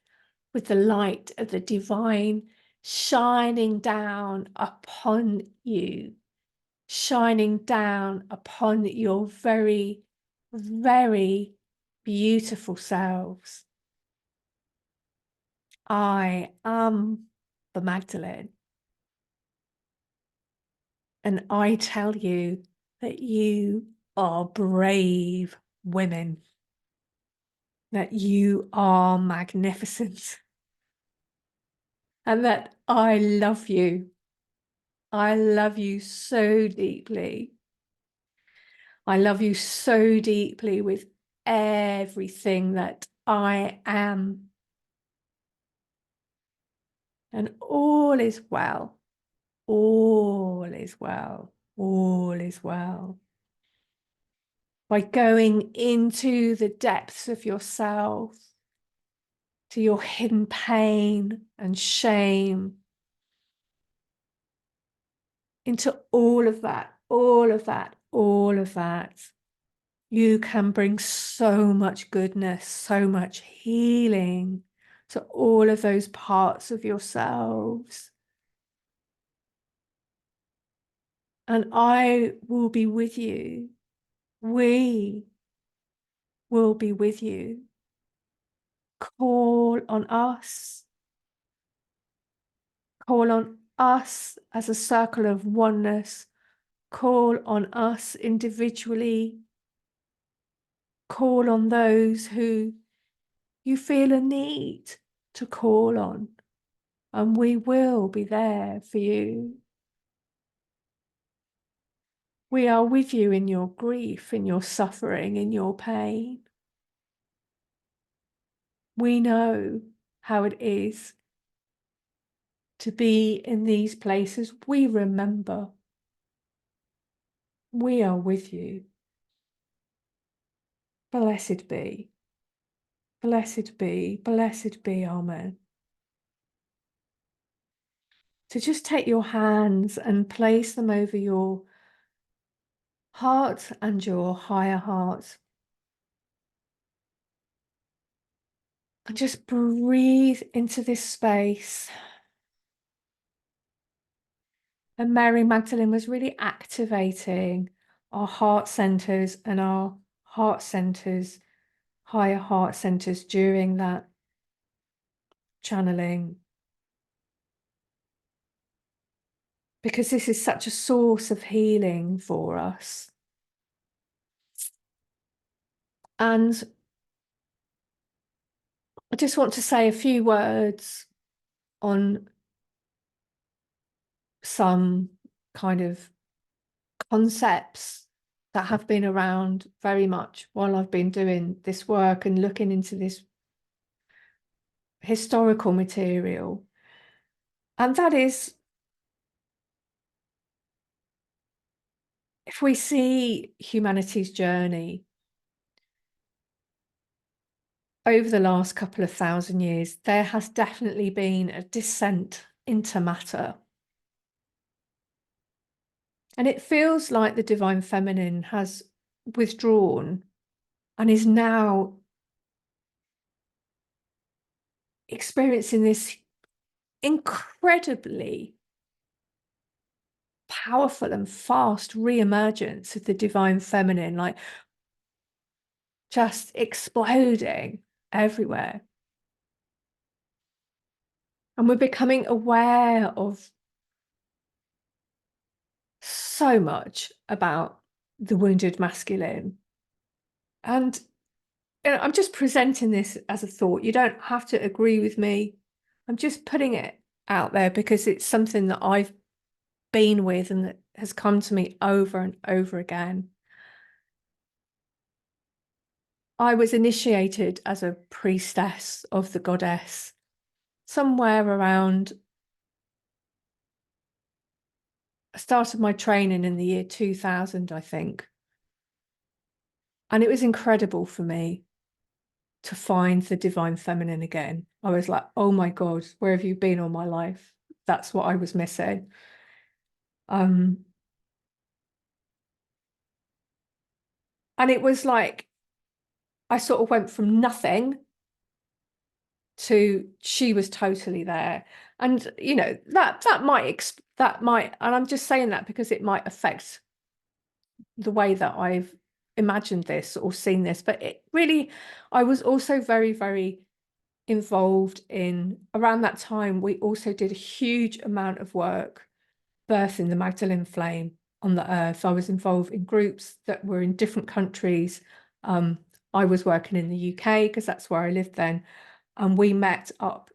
with the light of the divine shining down upon you, shining down upon your very, very beautiful selves. I am the Magdalene, and I tell you that you are brave women, that you are magnificent, and that I love you. I love you so deeply. I love you so deeply with everything that I am. And all is well. All is well. All is well. By going into the depths of yourself, to your hidden pain and shame, into all of that, all of that, all of that, you can bring so much goodness, so much healing to all of those parts of yourselves. And I will be with you. We will be with you. Call on us. Call on us as a circle of oneness. Call on us individually. Call on those who you feel a need to call on, and we will be there for you. We are with you in your grief, in your suffering, in your pain. We know how it is to be in these places. We remember. We are with you. Blessed be. Blessed be. Blessed be. Amen. So just take your hands and place them over your heart and your higher heart. And just breathe into this space. And Mary Magdalene was really activating our heart centers and our heart centers, higher heart centers during that channeling. Because this is such a source of healing for us. And I just want to say a few words on some kind of concepts that have been around very much while I've been doing this work and looking into this historical material. And that is, if we see humanity's journey over the last couple of thousand years, there has definitely been a descent into matter. And it feels like the divine feminine has withdrawn and is now experiencing this incredibly powerful and fast re-emergence of the divine feminine, like just exploding everywhere. And we're becoming aware of so much about the wounded masculine. And I'm just presenting this as a thought. You don't have to agree with me. I'm just putting it out there because it's something that I've been with and that has come to me over and over again. I was initiated as a priestess of the goddess somewhere around, I started my training in the year 2000, I think. And it was incredible for me to find the divine feminine again. I was like, oh my God, where have you been all my life? That's what I was missing. And it was like, I sort of went from nothing to she was totally there. And, you know, that might, and I'm just saying that because it might affect the way that I've imagined this or seen this, but it really, I was also very, very involved in, around that time, we also did a huge amount of work birthing the Magdalene Flame on the earth. I was involved in groups that were in different countries. I was working in the UK because that's where I lived then. And we met up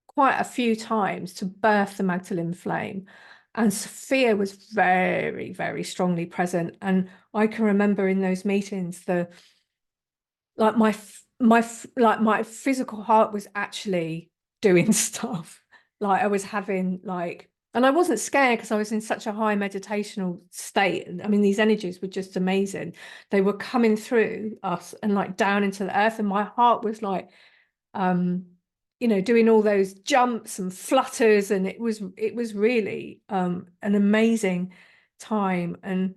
quite a few times to birth the Magdalene Flame. And Sophia was very, very strongly present. And I can remember in those meetings, like my physical heart was actually doing stuff. Like I was having like, and I wasn't scared because I was in such a high meditational state. I mean, these energies were just amazing. They were coming through us and like down into the earth. And my heart was like, you know, doing all those jumps and flutters. And it was really an amazing time. And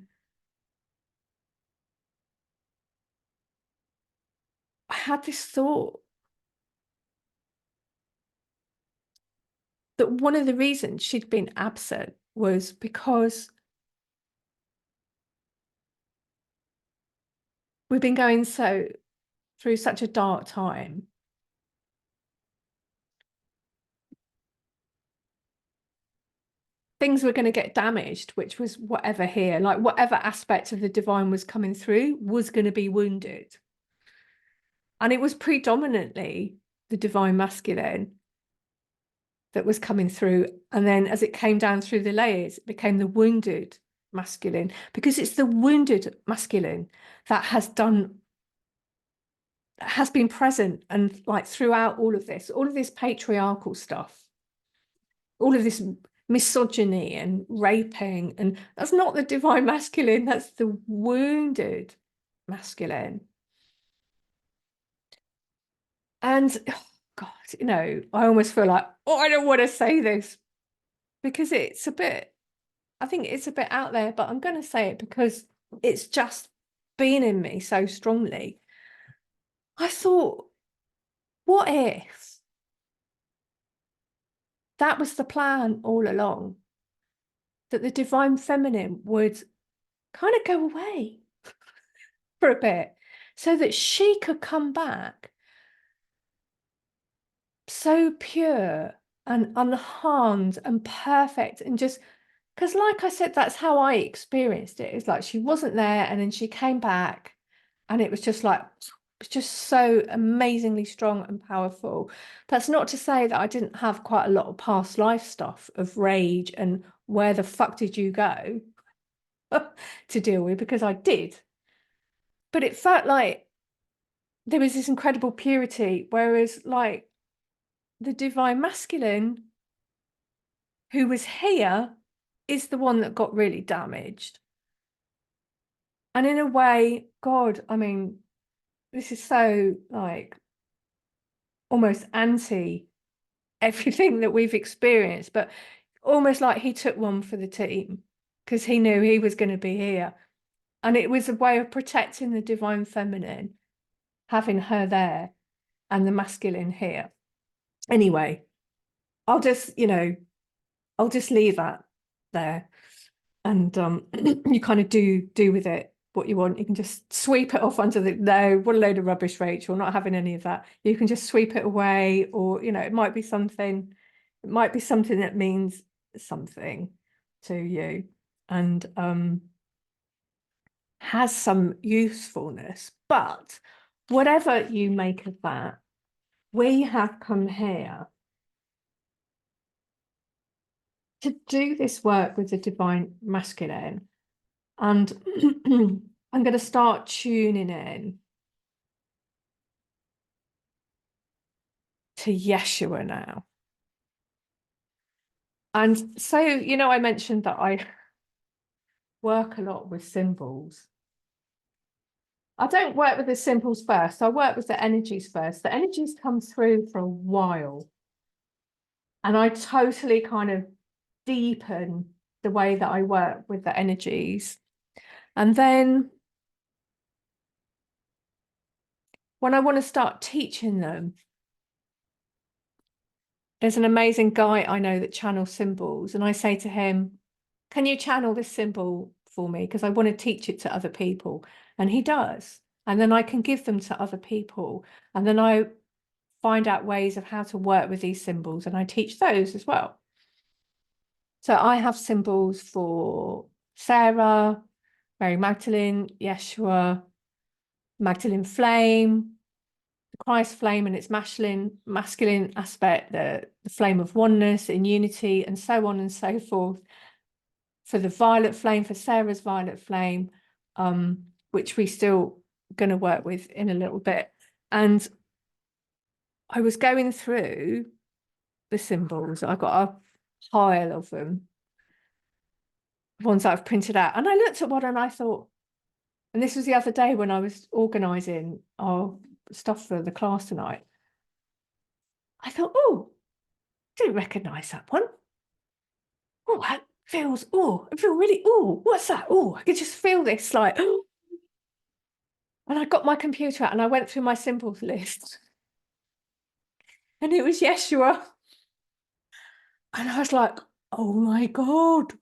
I had this thought that one of the reasons she'd been absent was because we've been going through such a dark time. Things were going to get damaged, which was whatever here, like whatever aspect of the divine was coming through was going to be wounded. And it was predominantly the divine masculine that was coming through. And then as it came down through the layers, it became the wounded masculine, because it's the wounded masculine that has been present and like throughout all of this patriarchal stuff, all of this misogyny and raping, and that's not the divine masculine, that's the wounded masculine. And oh God, you know, I almost feel like, oh, I don't want to say this because it's a bit, I think it's a bit out there, but I'm going to say it because it's just been in me so strongly. I thought, what if that was the plan all along? That the divine feminine would kind of go away for a bit so that she could come back so pure and unharmed and perfect, and just because, like I said, that's how I experienced it. It's like she wasn't there and then she came back and it was just like, it's just so amazingly strong and powerful. That's not to say that I didn't have quite a lot of past life stuff of rage and where the fuck did you go to deal with, because I did. But it felt like there was this incredible purity, whereas like the divine masculine who was here is the one that got really damaged. And in a way, God, I mean, this is so like almost anti everything that we've experienced, but almost like he took one for the team because he knew he was going to be here. And it was a way of protecting the divine feminine, having her there and the masculine here. Anyway, I'll just, you know, I'll just leave that there. And you kind of do with it what you want. You can just sweep it off under the, no, what a load of rubbish, Rachel, not having any of that. You can just sweep it away, or, you know, it might be something that means something to you and has some usefulness. But whatever you make of that, we have come here to do this work with the divine masculine. And I'm going to start tuning in to Yeshua now. And so, you know, I mentioned that I work a lot with symbols. I don't work with the symbols first. I work with the energies first. The energies come through for a while. And I totally kind of deepen the way that I work with the energies. And then when I want to start teaching them, there's an amazing guy I know that channels symbols, and I say to him, can you channel this symbol for me? Because I want to teach it to other people. And he does. And then I can give them to other people. And then I find out ways of how to work with these symbols, and I teach those as well. So I have symbols for Sarah, Mary Magdalene, Yeshua, Magdalene Flame, the Christ flame and its masculine aspect, the flame of oneness in unity, and so on and so forth. For the violet flame, for Sarah's violet flame, which we still going to work with in a little bit. And I was going through the symbols. I got a pile of them, ones that I've printed out. And I looked at one and I thought, and this was the other day when I was organising our stuff for the class tonight. I thought, oh, didn't recognise that one. Oh, that feels, oh, I feel really, oh, what's that? Oh, I could just feel this like, oh. And I got my computer out and I went through my symbols list. And it was Yeshua. And I was like, oh my God,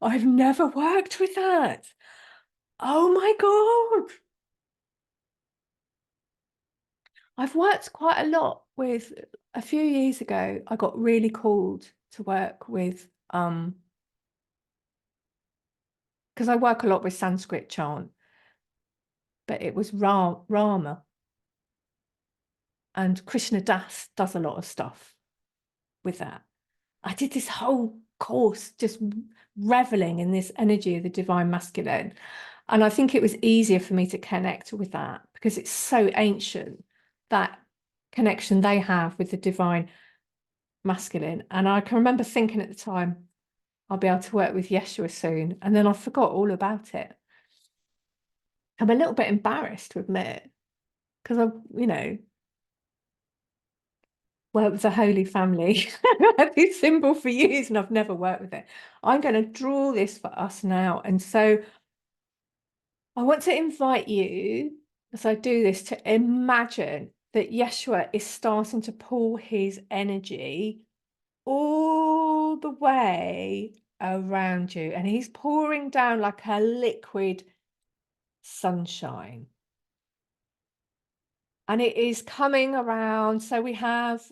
I've never worked with that. Oh my God. I've worked quite a lot with, a few years ago, I got really called to work with, because I work a lot with Sanskrit chant, but it was Rama. And Krishna Das does a lot of stuff with that. I did this whole course just reveling in this energy of the divine masculine. And I think it was easier for me to connect with that because it's so ancient, that connection they have with the divine masculine. And I can remember thinking at the time, I'll be able to work with Yeshua soon. And then I forgot all about it. I'm a little bit embarrassed to admit, because I, worked with the Holy Family. I've had this symbol for years and I've never worked with it. I'm going to draw this for us now. And so I want to invite you, as I do this, to imagine that Yeshua is starting to pull his energy all the way around you. And he's pouring down like a liquid sunshine. And it is coming around. So we have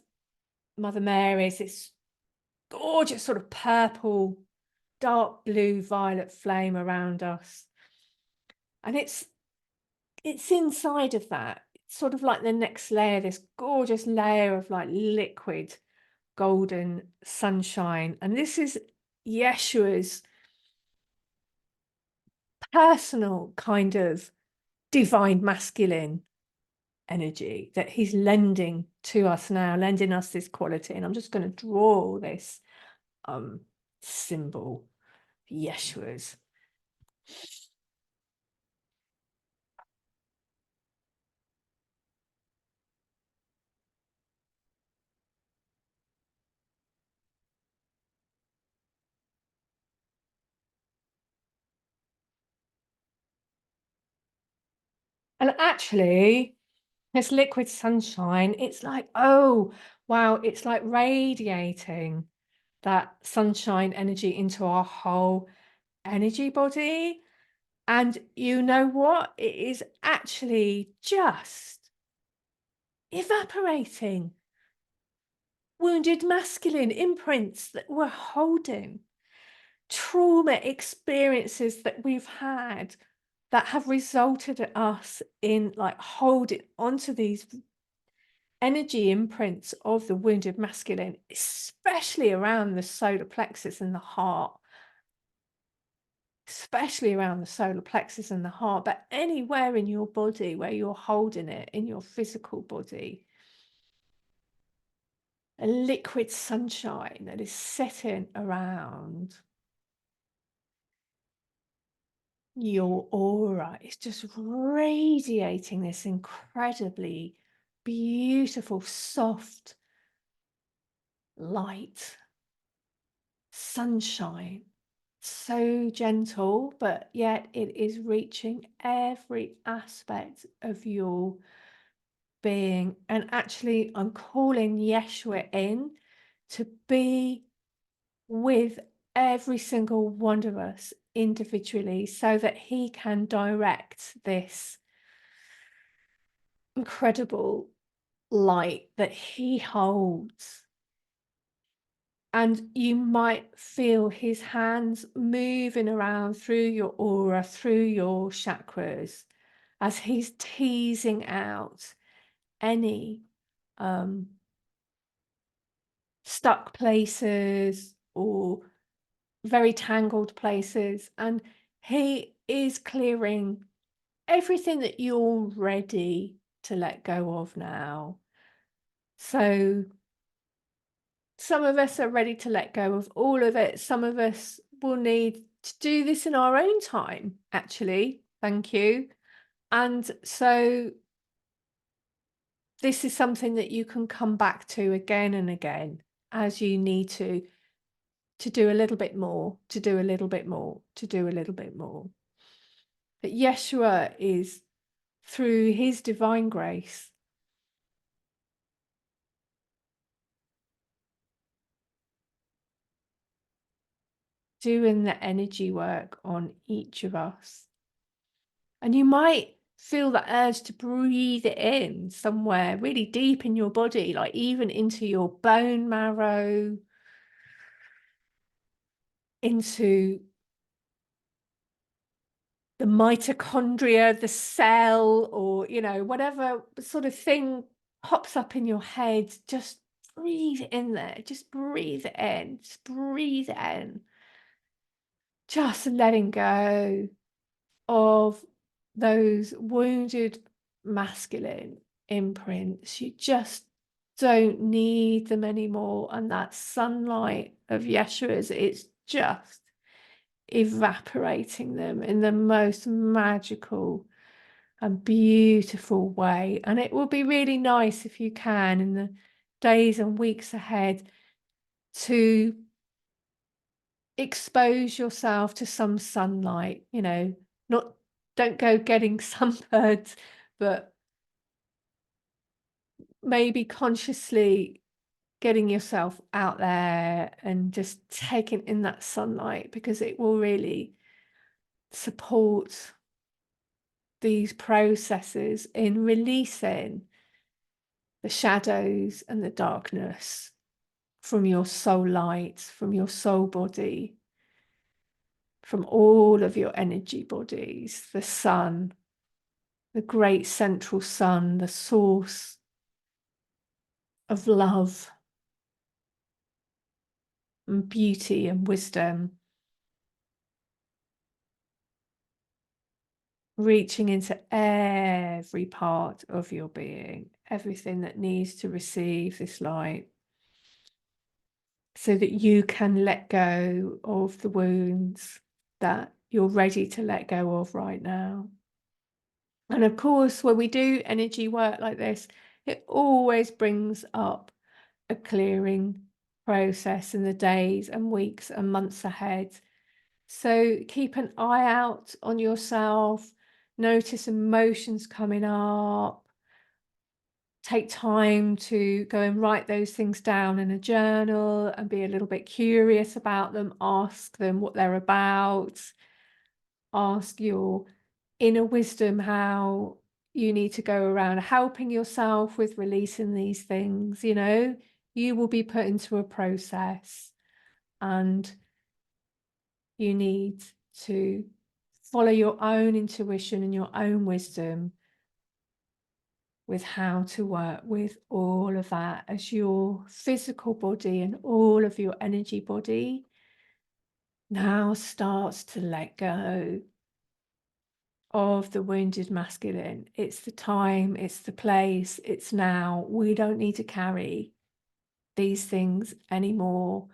Mother Mary's, this gorgeous sort of purple, dark blue, violet flame around us. And it's inside of that. It's sort of like the next layer, this gorgeous layer of like liquid golden sunshine. And this is Yeshua's personal kind of divine masculine energy that he's lending to us now, lending us this quality. And I'm just going to draw this symbol, Yeshua's. And actually, this liquid sunshine, it's like, oh, wow, it's like radiating that sunshine energy into our whole energy body. And you know what? It is actually just evaporating wounded masculine imprints that we're holding, trauma experiences that we've had that have resulted in us in like holding onto these energy imprints of the wounded masculine, especially around the solar plexus and the heart, especially around the solar plexus and the heart, but anywhere in your body where you're holding it in your physical body. A liquid sunshine that is setting around your aura. It's just radiating this incredibly beautiful, soft light, sunshine. So gentle, but yet it is reaching every aspect of your being. And actually, I'm calling Yeshua in to be with every single one of us individually so that he can direct this incredible light that he holds. And you might feel his hands moving around through your aura, through your chakras, as he's teasing out any stuck places or very tangled places. And he is clearing everything that you're ready to let go of now. So some of us are ready to let go of all of it. Some of us will need to do this in our own time, actually. Thank you. And so this is something that you can come back to again and again as you need to do a little bit more, to do a little bit more, to do a little bit more. But Yeshua is, through his divine grace, doing the energy work on each of us. And you might feel the urge to breathe it in somewhere really deep in your body, like even into your bone marrow, into the mitochondria, the cell, or, you know, whatever sort of thing pops up in your head. Just breathe it in there. Just breathe it in. Just breathe it in. Just letting go of those wounded masculine imprints. You just don't need them anymore. And that sunlight of Yeshua's, it's just evaporating them in the most magical and beautiful way. And it will be really nice if you can, in the days and weeks ahead, to expose yourself to some sunlight. You know, don't go getting sunburned, but maybe consciously getting yourself out there and just taking in that sunlight, because it will really support these processes in releasing the shadows and the darkness from your soul light, from your soul body, from all of your energy bodies, the sun, the great central sun, the source of love and beauty and wisdom, reaching into every part of your being, everything that needs to receive this light, so that you can let go of the wounds that you're ready to let go of right now. And of course, when we do energy work like this, it always brings up a clearing process in the days and weeks and months ahead. So keep an eye out on yourself, notice emotions coming up, take time to go and write those things down in a journal and be a little bit curious about them, ask them what they're about, ask your inner wisdom how you need to go around helping yourself with releasing these things. You know, you will be put into a process and you need to follow your own intuition and your own wisdom with how to work with all of that as your physical body and all of your energy body now starts to let go of the wounded masculine. It's the time, it's the place, it's now. We don't need to carry these things anymore.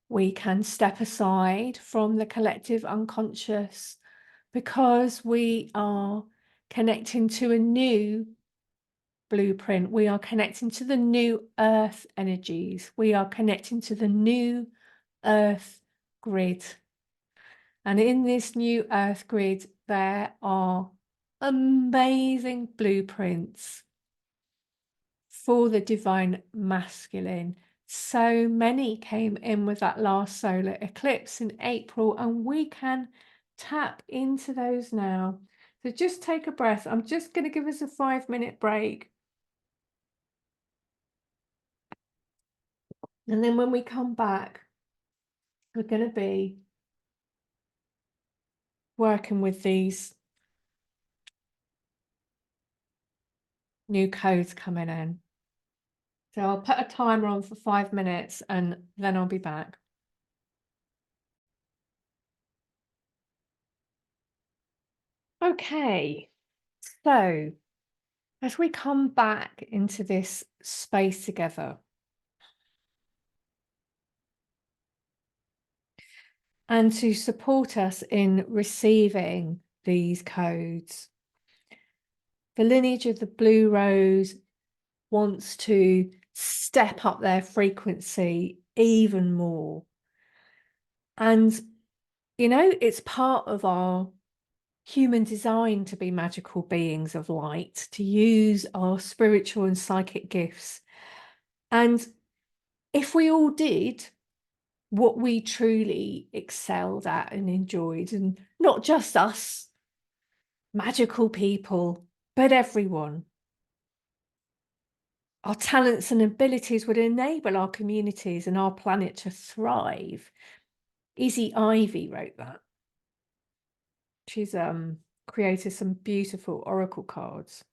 We can step aside from the collective unconscious, because we are connecting to a new blueprint. We are connecting to the new earth energies. We are connecting to the new earth grid. And in this new earth grid, there are amazing blueprints for the divine masculine. So many came in with that last solar eclipse in April, and we can tap into those now. So just take a breath. I'm just going to give us a 5-minute break. And then when we come back, we're going to be working with these new codes coming in. So I'll put a timer on for 5 minutes and then I'll be back. Okay, so as we come back into this space together, and to support us in receiving these codes, the lineage of the Blue Rose wants to step up their frequency even more. And, you know, it's part of our human design to be magical beings of light, to use our spiritual and psychic gifts. And if we all did what we truly excelled at and enjoyed, and not just us, magical people, but everyone, our talents and abilities would enable our communities and our planet to thrive. Easy Ivy wrote that. She's created some beautiful oracle cards.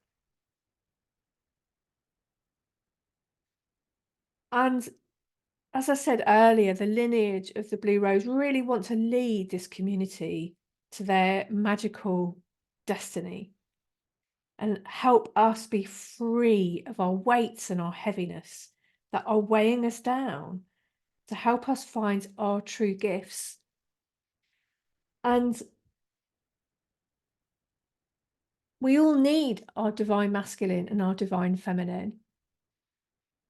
And as I said earlier, the lineage of the Blue Rose really want to lead this community to their magical destiny and help us be free of our weights and our heaviness that are weighing us down, to help us find our true gifts. And we all need our divine masculine and our divine feminine.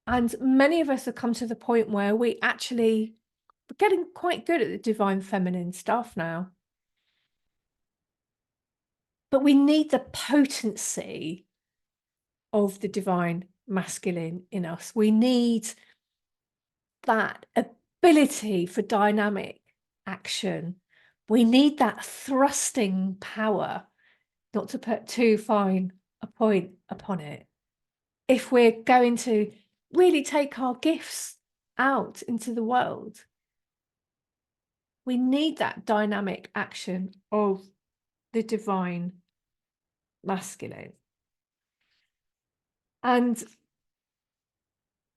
And many of us have come to the point where we're getting quite good at the divine feminine stuff now. But we need the potency of the divine masculine in us. We need that ability for dynamic action. We need that thrusting power, not to put too fine a point upon it. If we're going to really take our gifts out into the world, we need that dynamic action of the divine masculine. And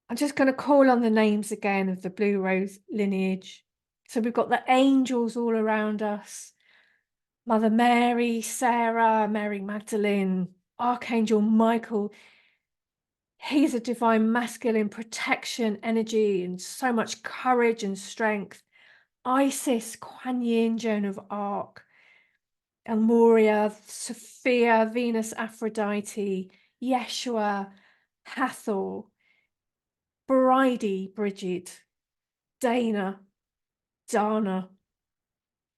I'm just going to call on the names again of the Blue Rose lineage. So we've got the angels all around us. Mother Mary, Sarah, Mary Magdalene, Archangel Michael. He's a divine masculine protection energy and so much courage and strength. Isis, Kuan Yin, Joan of Arc, Elmoria, Sophia, Venus, Aphrodite, Yeshua, Hathor, Bridie, Bridget, Dana, Dana,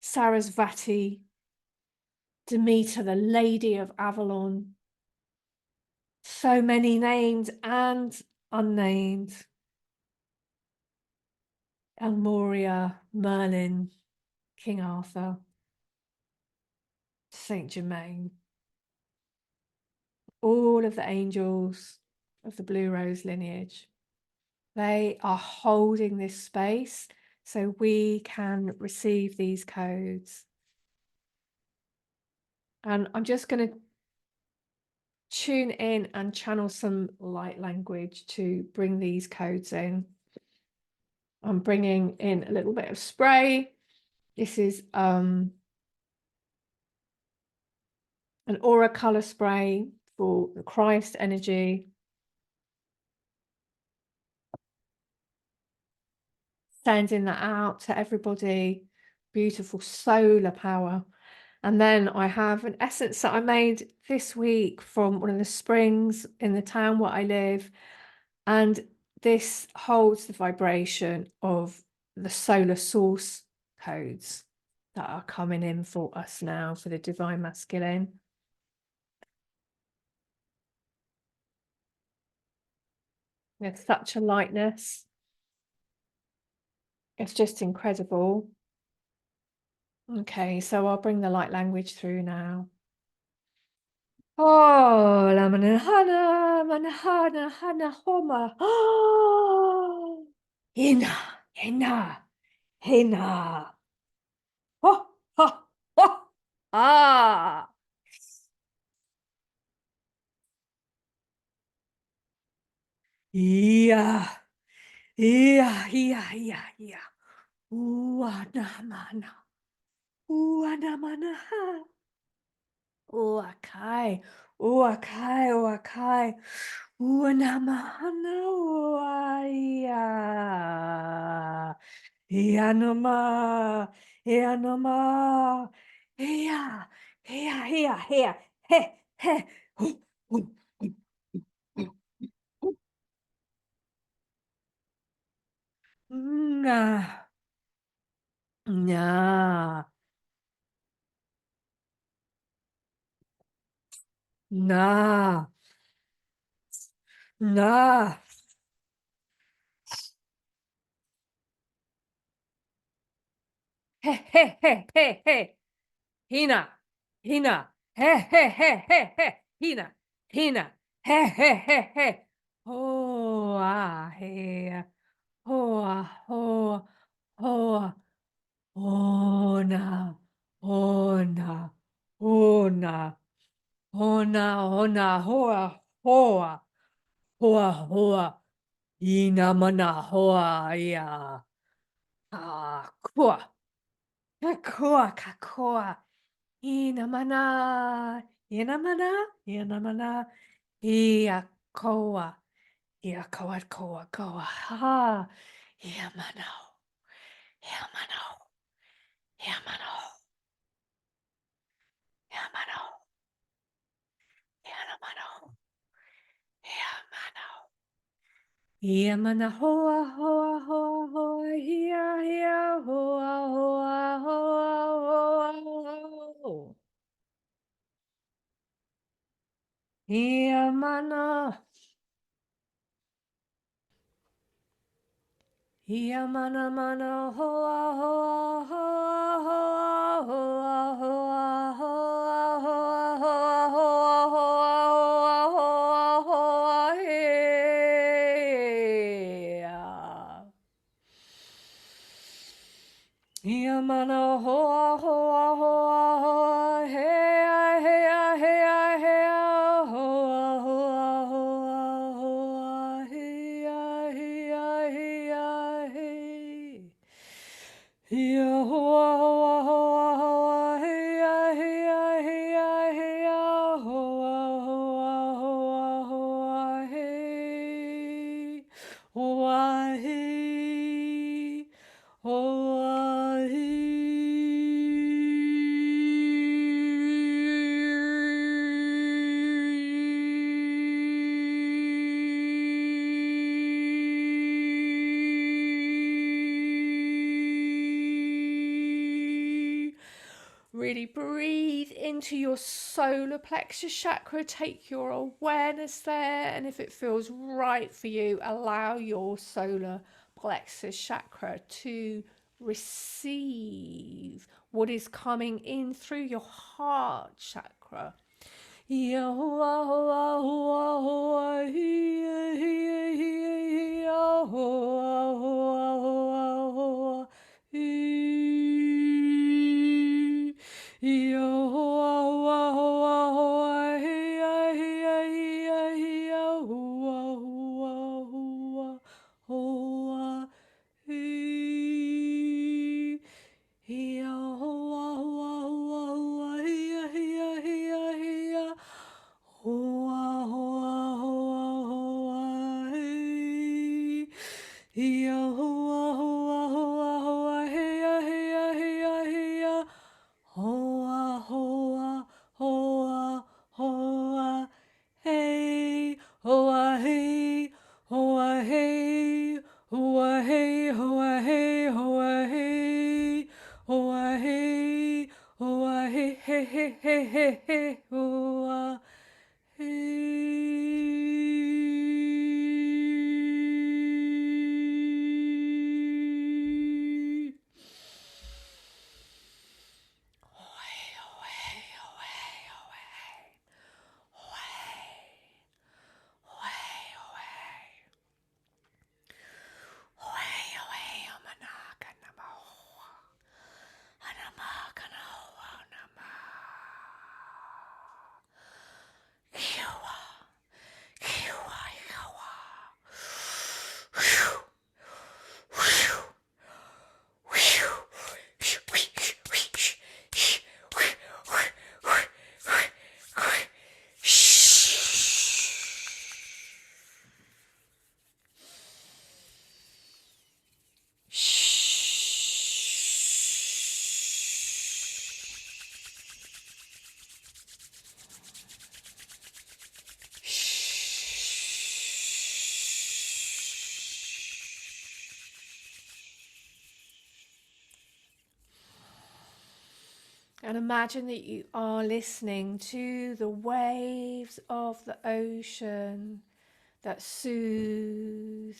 Sarasvati, Demeter, the Lady of Avalon. So many named and unnamed. Elmoria, Merlin, King Arthur, Saint Germain. All of the angels of the Blue Rose lineage. They are holding this space so we can receive these codes. And I'm just going to tune in and channel some light language to bring these codes in. I'm bringing in a little bit of spray. This is an aura color spray for the Christ energy. Sending that out to everybody. Beautiful solar power. And then I have an essence that I made this week from one of the springs in the town where I live. And this holds the vibration of the solar source codes that are coming in for us now for the divine masculine. There's such a lightness. It's just incredible. Okay, so I'll bring the light language through now. Oh, la manahana, manahana, hana, homa. Oh, hina, hina, hina. Oh, oh, oh. Ah. Yeah, yeah, yeah, yeah, yeah. Uanamana, uanamana. Uakai, uakai, uakai, uanamana, uaia. Ianoma, ianoma, ia, ia, ia, ia, he, he, hu, hu, hu, hu, hu. Nga, nga, nga, nga. He, he, he, he, he. Hina, Hina, he, he, he, he, he, Hina, Hina, he, he, he, he. Hoa, he, hoa, hoa, hoa, ona, ona, ona, ona, ona, hoa, hoa, hoa, hoa, ina mana hoa, ia, ah, kua, kakua, kakua. Inamana, inamana, inamana, iakoa, iakoa, koa, koa, ha, iamano, iamano, iamano, iamano, iamano, iamano. Iamana hoa, hoa, hoa, hoa, hia, hia, hoa, hoa, hoa, hoa, hoa. Iamana. Ia mana mana hoa hoa hoa hoa hoa hoa hoa hoa hoa hoa hoa hoa hoa hea. Ia mana hoa hoa hoa hoa hea hea hea hea hoa hoa hoa hoa hea hea hea he. Ia hoa hoa hoa hoa hea hea hea hea hoa hoa hoa hoa he. Hoa he. Really breathe into your solar plexus chakra. Take your awareness there, and if it feels right for you, allow your solar plexus chakra to receive what is coming in through your heart chakra. Hoa, hoa, hoa, hoa, hey, hoa, hey, hoa, hey, hoa, hey, hoa, hey, hoa, hey, hoa, hey, hoa, hey, hey, hey, hey, hey, hey, hoa, hey. And imagine that you are listening to the waves of the ocean that soothe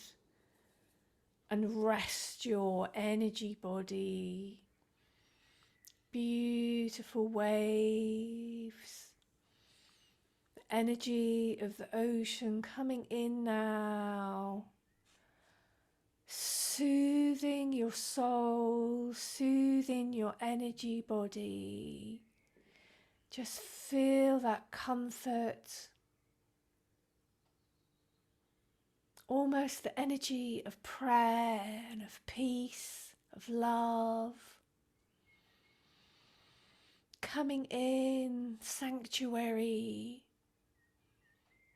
and rest your energy body. Beautiful waves. The energy of the ocean coming in now. Soothing your soul, soothing your energy body. Just feel that comfort, almost the energy of prayer and of peace, of love, coming in, sanctuary,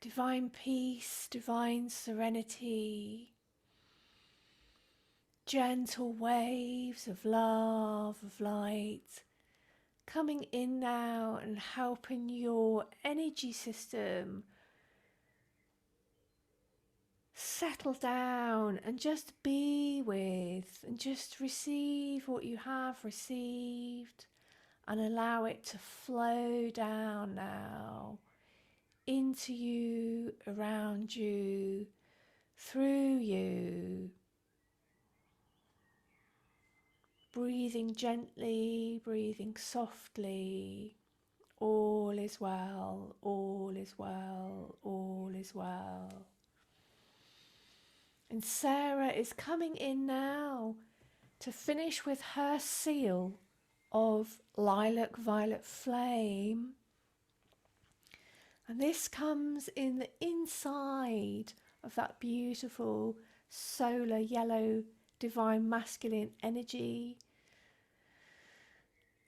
divine peace, divine serenity, gentle waves of love, of light, coming in now and helping your energy system settle down and just be with and just receive what you have received and allow it to flow down now into you, around you, through you. Breathing gently, breathing softly. All is well, all is well, all is well. And Sarah is coming in now to finish with her seal of lilac violet flame. And this comes in the inside of that beautiful solar yellow divine masculine energy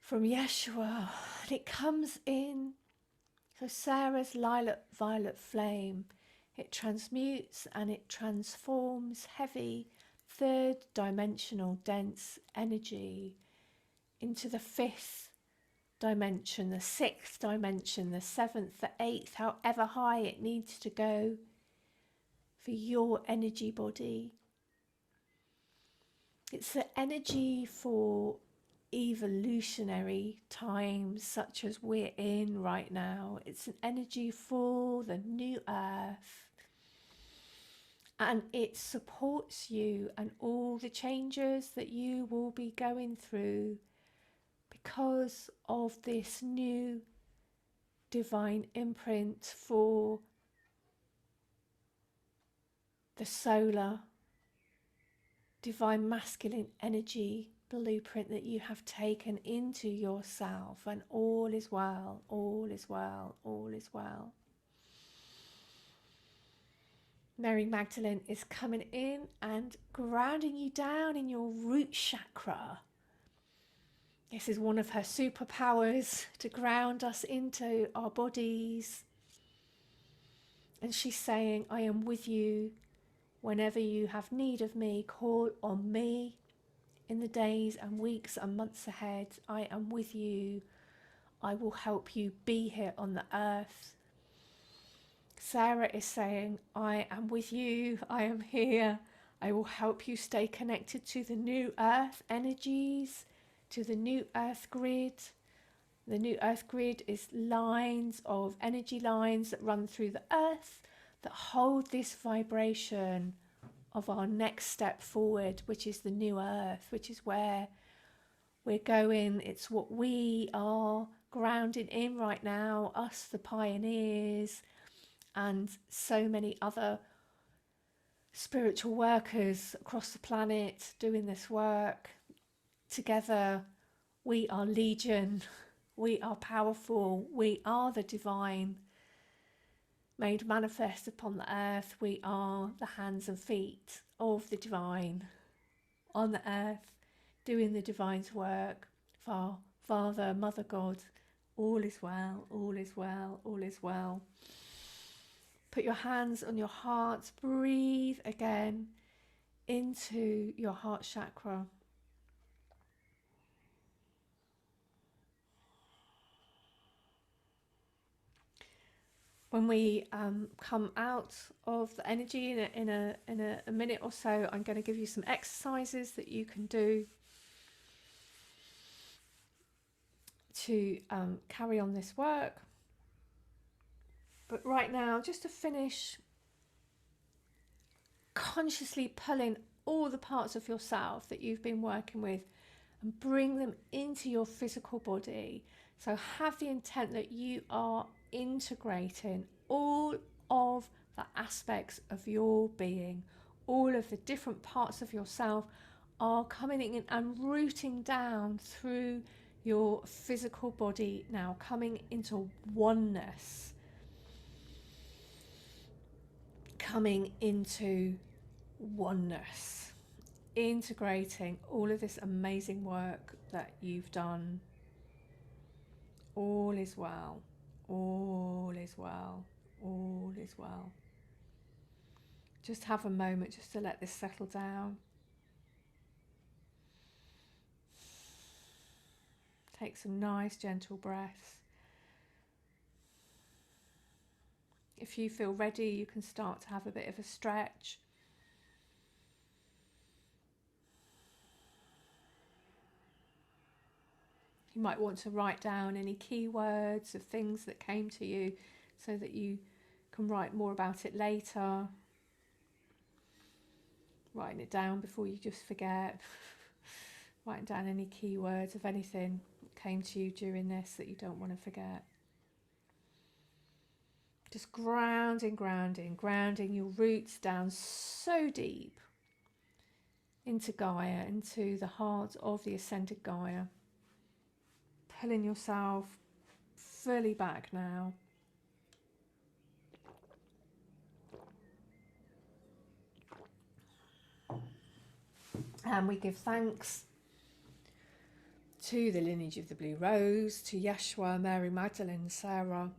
from Yeshua. And it comes in, so Sarah's lilac violet flame, it transmutes and it transforms heavy third dimensional dense energy into the fifth dimension, the sixth dimension, the seventh, the eighth, however high it needs to go for your energy body. It's the energy for evolutionary times such as we're in right now. It's an energy for the new earth. And it supports you and all the changes that you will be going through because of this new divine imprint for the solar divine masculine energy blueprint that you have taken into yourself. And all is well, all is well, all is well. Mary Magdalene is coming in and grounding you down in your root chakra. This is one of her superpowers, to ground us into our bodies. And she's saying, I am with you whenever you have need of me. Call on me in the days and weeks and months ahead. I am with you. I will help you be here on the earth. Sarah is saying, I am with you. I am here. I will help you stay connected to the new earth energies, to the new earth grid. The new earth grid is lines of energy lines that run through the earth that hold this vibration of our next step forward, which is the new earth, which is where we're going. It's what we are grounded in right now, us the pioneers, and so many other spiritual workers across the planet doing this work. Together, we are legion, we are powerful, we are the divine made manifest upon the earth. We are the hands and feet of the divine on the earth, doing the divine's work. Father, Mother God, all is well, all is well, all is well. Put your hands on your heart. Breathe again into your heart chakra. When we come out of the energy in a minute or so, I'm going to give you some exercises that you can do to carry on this work. But right now, just to finish, consciously pulling all the parts of yourself that you've been working with and bring them into your physical body. So have the intent that you are integrating all of the aspects of your being, all of the different parts of yourself are coming in and rooting down through your physical body now, coming into oneness, coming into oneness, integrating all of this amazing work that you've done. All is well, all is well, all is well. Just have a moment just to let this settle down. Take some nice gentle breaths. If you feel ready, you can start to have a bit of a stretch. You might want to write down any keywords of things that came to you so that you can write more about it later. Writing it down before you just forget. Writing down any keywords of anything that came to you during this that you don't want to forget. Just grounding your roots down so deep into Gaia, into the heart of the ascended Gaia. Pulling yourself fully back now. And we give thanks to the lineage of the Blue Rose, to Yeshua, Mary Magdalene, Sarah,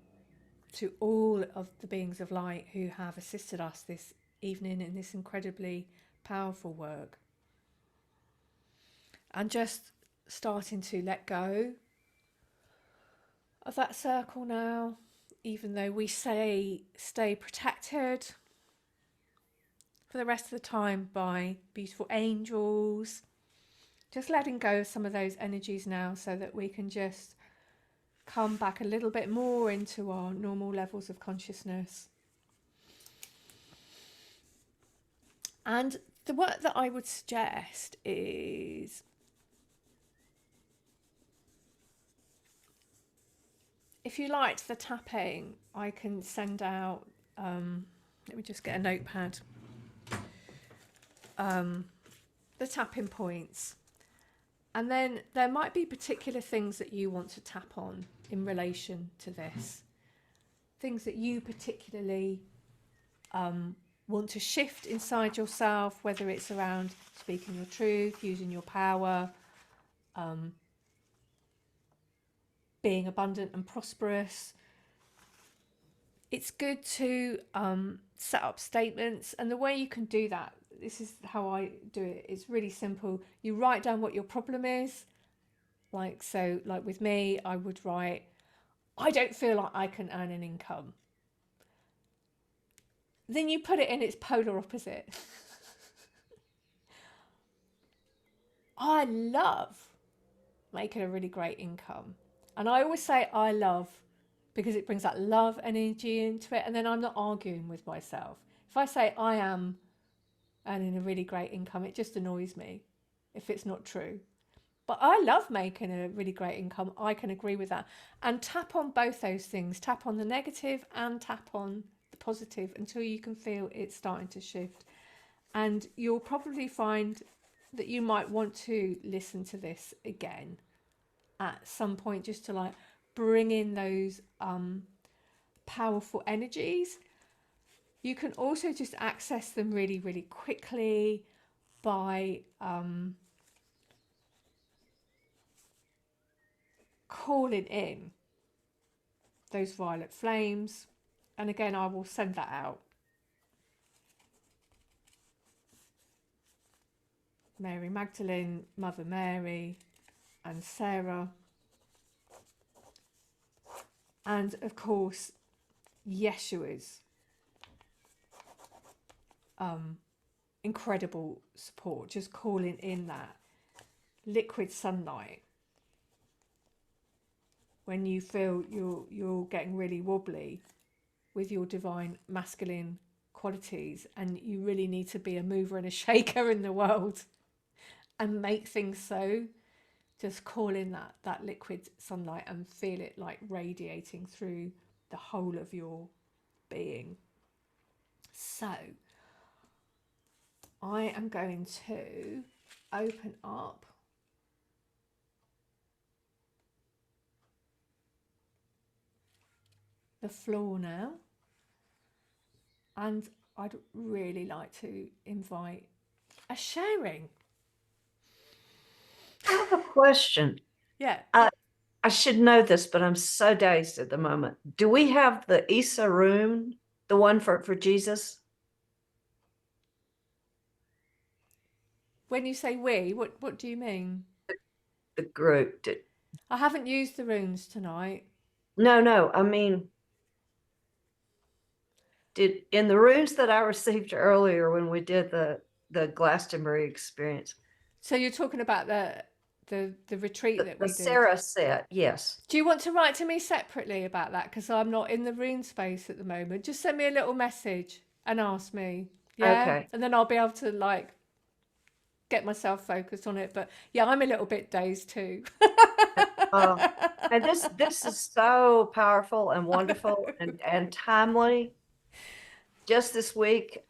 to all of the beings of light who have assisted us this evening in this incredibly powerful work. And just starting to let go of that circle now, even though we say stay protected for the rest of the time by beautiful angels. Just letting go of some of those energies now so that we can just come back a little bit more into our normal levels of consciousness. And the work that I would suggest is if you liked the tapping, I can send out, let me just get a notepad, the tapping points. And then there might be particular things that you want to tap on in relation to this. Things that you particularly want to shift inside yourself, whether it's around speaking your truth, using your power, being abundant and prosperous. It's good to set up statements, and the way you can do that, this is how I do it, it's really simple. You write down what your problem is. Like with me, I would write, I don't feel like I can earn an income. Then you put it in its polar opposite. I love making a really great income. And I always say I love because it brings that love energy into it. And then I'm not arguing with myself. If I say I am earning a really great income, it just annoys me if it's not true. But I love making a really great income. I can agree with that. And tap on both those things. Tap on the negative and tap on the positive until you can feel it's starting to shift. And you'll probably find that you might want to listen to this again at some point, just to like bring in those powerful energies. You can also just access them really, really quickly by calling in those violet flames. And again, I will send that out. Mary Magdalene, Mother Mary, and Sarah. And of course, Yeshua's incredible support, just calling in that liquid sunlight when you feel you're getting really wobbly with your divine masculine qualities, and you really need to be a mover and a shaker in the world and make things so, just call in that liquid sunlight and feel it like radiating through the whole of your being. So I am going to open up the floor now, and I'd really like to invite a sharing. I have a question. Yeah. I should know this, but I'm so dazed at the moment. Do we have the Isa rune, the one for Jesus? When you say we, what do you mean? The group. I haven't used the runes tonight. No. I mean, did in the runes that I received earlier when we did the Glastonbury experience, So you're talking about the retreat that the we did. Sarah set, yes. Do you want to write to me separately about that? Because I'm not in the rune space at the moment. Just send me a little message and ask me. Yeah? Okay. And then I'll be able to like get myself focused on it. But yeah, I'm a little bit dazed too. And this is so powerful and wonderful and timely. Just this week,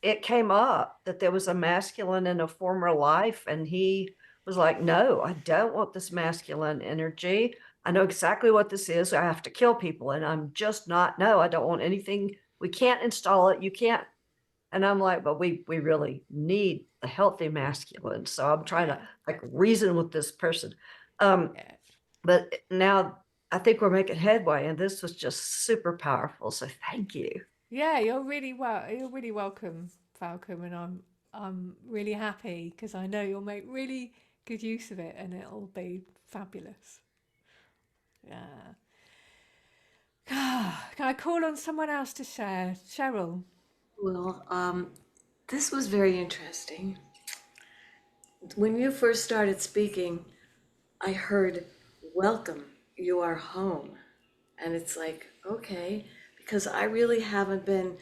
it came up that there was a masculine in a former life, and he was like, no, I don't want this masculine energy. I know exactly what this is. I have to kill people, and I'm just not, no, I don't want anything. We can't install it. You can't. And I'm like, but we really need a healthy masculine. So I'm trying to like reason with this person. Yeah. But now I think we're making headway, and this was just super powerful. So thank you. Yeah, you're really welcome, Falcon, and I'm really happy because I know you'll make really good use of it and it'll be fabulous. Yeah. Can I call on someone else to share? Cheryl. Well, this was very interesting. When you first started speaking, I heard, "Welcome, you are home." And it's like, okay, because I really haven't been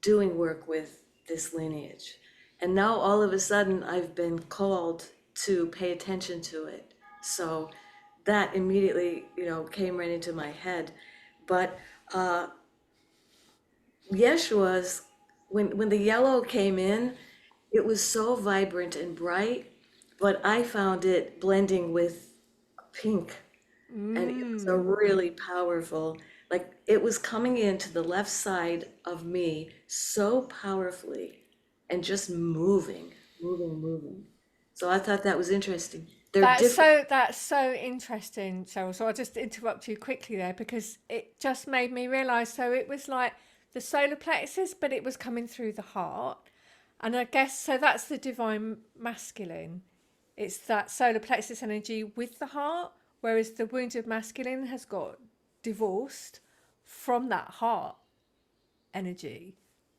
doing work with this lineage. And now all of a sudden I've been called to pay attention to it. So that immediately, came right into my head. But Yeshua's, when the yellow came in, it was so vibrant and bright, but I found it blending with pink, and it was a really powerful, like it was coming into the left side of me so powerfully and just moving. So I thought that was interesting. They're different. That's so interesting, Cheryl. So I'll just interrupt you quickly there because it just made me realise. So it was like the solar plexus, but it was coming through the heart. And I guess so that's the divine masculine. It's that solar plexus energy with the heart, whereas the wounded masculine has got divorced from that heart energy.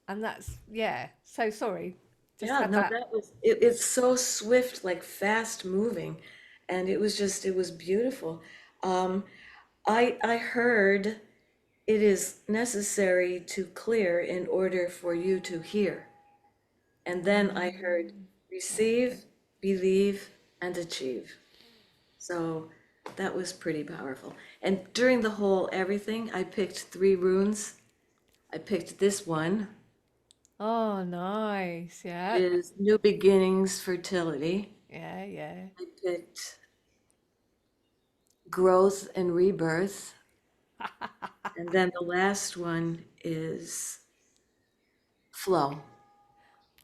And that's, yeah. So sorry. Just Yeah, had no, that. that was it's so swift, like fast moving, and it was beautiful. Um, I heard it is necessary to clear in order for you to hear. And then I heard receive, believe, and achieve. So that was pretty powerful. And during the whole everything, I picked 3 runes. I picked this one, Oh, nice. Yeah. is New Beginnings Fertility. Yeah, yeah. I picked Growth and Rebirth. And then the last one is Flow.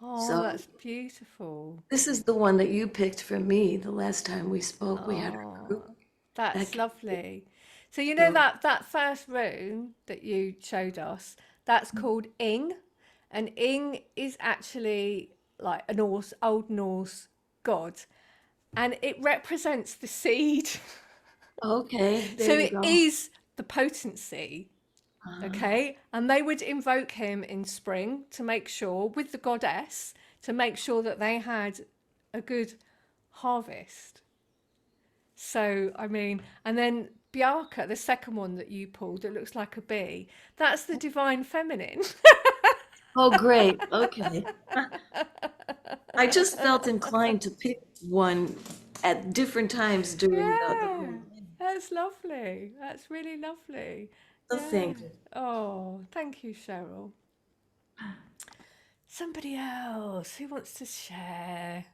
Oh, So that's beautiful. this is the one that you picked for me the last time we spoke. We had our group. Oh, that's That, lovely. So you know yeah. that first rune that you showed us, that's called Ing, and Ing is actually like a Old Norse god, and it represents the seed. Okay, So there you it go. is the potency. Okay, and they would invoke him in spring to make sure, with the goddess, to make sure that they had a good harvest. So, I mean, and then Bjarka, the second one that you pulled, it looks like a bee. That's the divine feminine. Oh, great. Okay. I just felt inclined to pick one at different times during the Yeah, whole thing. that's lovely. That's really lovely. So Yeah. thank you. Oh, thank you, Cheryl. Somebody else who wants to share.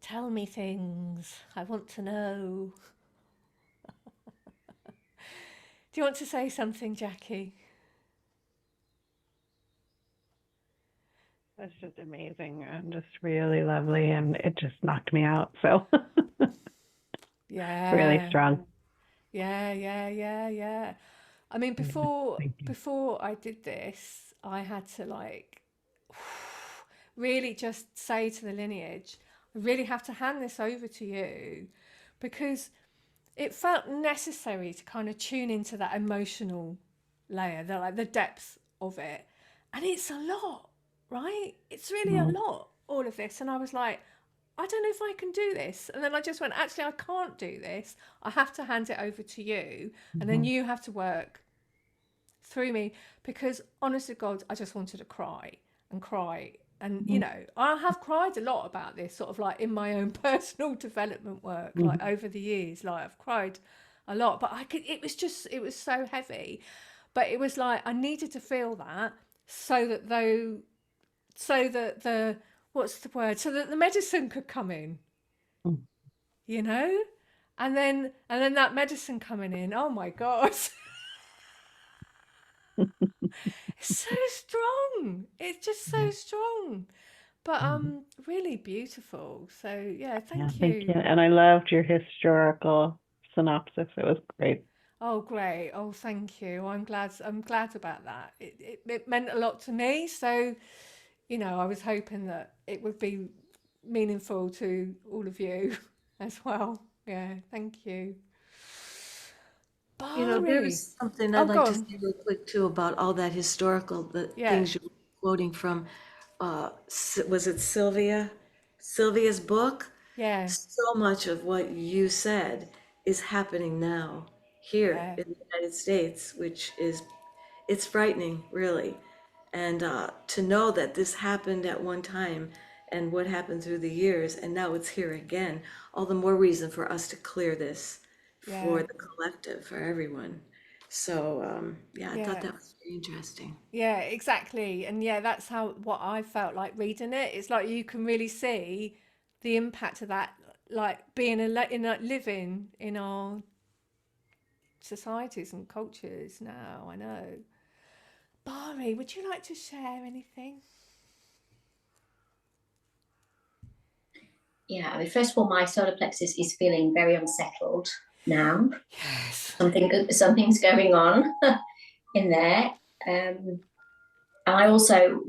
Tell me things. I want to know. Do you want to say something, Jackie? That's just amazing and just really lovely, and it just knocked me out. So Yeah. really strong. Yeah. I mean, Thank you. before I did this, I had to like really just say to the lineage, I really have to hand this over to you, because it felt necessary to kind of tune into that emotional layer, the depth of it. And it's a lot, right? It's really a lot, all of this. And I was like, I don't know if I can do this. And then I just went, actually, I can't do this. I have to hand it over to you. And then you have to work through me, because honest to God, I just wanted to cry and cry. And, you know, I have cried a lot about this, sort of like in my own personal development work, like over the years, like I've cried a lot, but it was so heavy. But it was like, I needed to feel that so that what's the word? So that the medicine could come in, you know? And then that medicine coming in, oh my God. It's so strong. It's just so strong. But really beautiful. So yeah, thank Thank you. you. And I loved your historical synopsis. It was great. Oh great. Oh thank you. I'm glad about that. It meant a lot to me. So, you know, I was hoping that it would be meaningful to all of you as well. Yeah, thank you. You know, there Bari. is something Oh, I'd like go to on. say real quick too about all that historical, the Yeah. things you're quoting from, was it Sylvia? Sylvia's book? Yeah. So much of what you said is happening now here Yeah. in the United States, which is, it's frightening, really. And to know that this happened at one time and what happened through the years, and now it's here again, all the more reason for us to clear this for Yeah. the collective, for everyone. So, yeah, I thought Yeah. that was very interesting. Yeah, exactly. And yeah, that's what I felt like reading it. It's like you can really see the impact of that, like being living in our societies and cultures now. I know. Bari, would you like to share anything? Yeah, I mean, first of all, my solar plexus is feeling very unsettled now. Yes. Something's going on in there. And I also,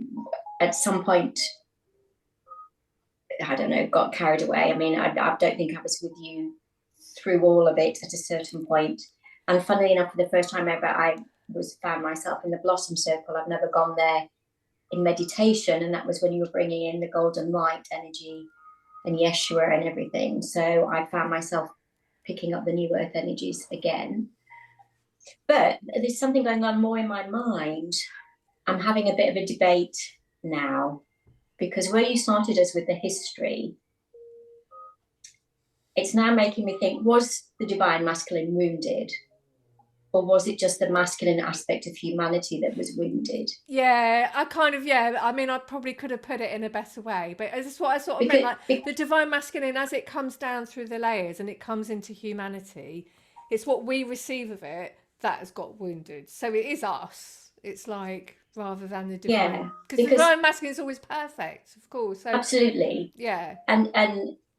at some point, I don't know, got carried away. I mean, I don't think I was with you through all of it at a certain point. And funnily enough, for the first time ever, I found myself in the Blossom Circle. I've never gone there in meditation, and that was when you were bringing in the golden light energy and Yeshua and everything. So I found myself picking up the new earth energies again. But there's something going on more in my mind. I'm having a bit of a debate now, because where you started us with the history, it's now making me think, was the divine masculine wounded? Or was it just the masculine aspect of humanity that was wounded? Yeah, I mean, I probably could have put it in a better way, but this is what I sort of meant, like the divine masculine, as it comes down through the layers and it comes into humanity, it's what we receive of it that has got wounded. So it is us. It's like, rather than the divine, Yeah, because the divine masculine is always perfect, of course. So absolutely. yeah. And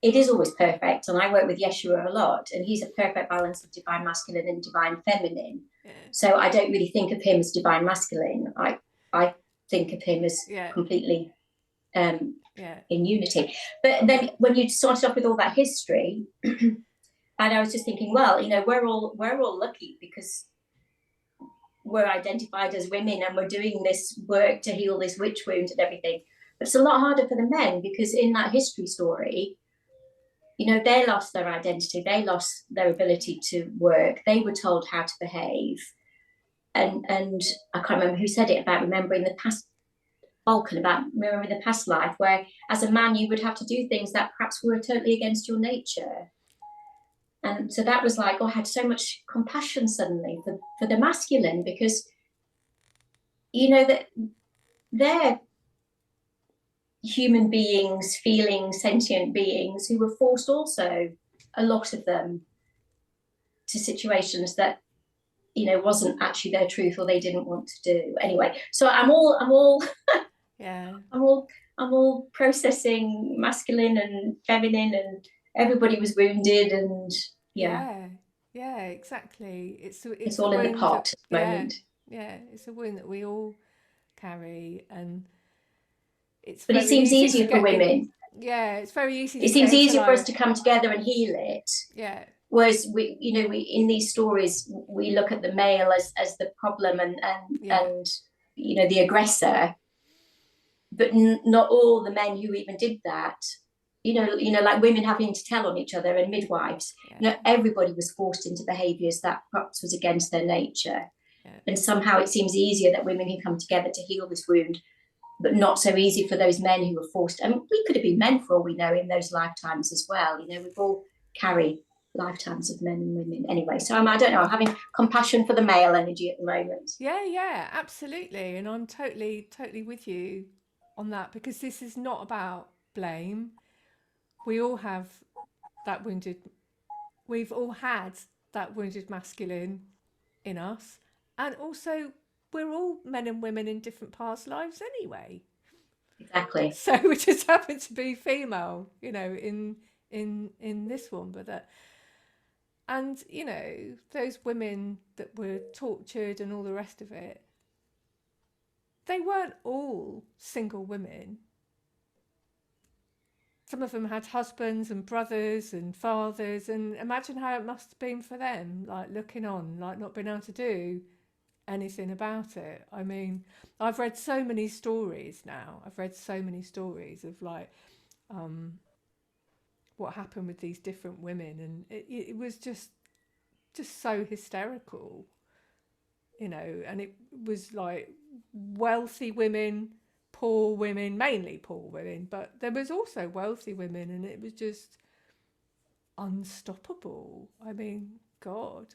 it is always perfect. And I work with Yeshua a lot, and he's a perfect balance of divine masculine and divine feminine. Yeah. So I don't really think of him as divine masculine. I think of him as completely in unity. But then when you started off with all that history, and I was just thinking, well, you know, we're all lucky because we're identified as women and we're doing this work to heal this witch wound and everything. But it's a lot harder for the men, because in that history story, they lost their identity, they lost their ability to work, they were told how to behave. And I can't remember who said it about remembering the past, Vulcan, about remembering the past life, where as a man you would have to do things that perhaps were totally against your nature. And so that was like, I had so much compassion suddenly for the masculine, because that they're human beings, feeling, sentient beings who were forced also, a lot of them, to situations that wasn't actually their truth or they didn't want to do. Anyway, so I'm all Yeah. I'm all processing masculine and feminine, and everybody was wounded, and Yeah, exactly. it's a all in the wound pot at the yeah, moment. yeah, it's a wound that we all carry, and it's But it very seems easy to easier for get in. women. Yeah, it's very easy It to get seems into easier for us like, to come together and heal it. yeah, Whereas we in these stories we look at the male as the problem and Yeah. the aggressor, but not all the men who even did that. Like women having to tell on each other and midwives. yeah, Everybody was forced into behaviours that perhaps was against their nature. yeah, And somehow it seems easier that women can come together to heal this wound, but not so easy for those men who were forced. I mean, we could have been men for all we know in those lifetimes as well. We've all carried lifetimes of men and women. Anyway, so I don't know, I'm having compassion for the male energy at the moment. yeah, absolutely. And I'm totally with you on that, because this is not about blame. We all have that wounded, we've all had that wounded masculine in us. And also, we're all men and women in different past lives anyway. Exactly. So we just happen to be female, in this one, but that, and those women that were tortured and all the rest of it, they weren't all single women. Some of them had husbands and brothers and fathers, and imagine how it must have been for them, like looking on, like not being able to do anything about it. I mean, I've read so many stories now. I've read so many stories of like what happened with these different women, and it was just so hysterical, and it was like wealthy women, poor women, mainly poor women, but there was also wealthy women, and it was just unstoppable. I mean, God,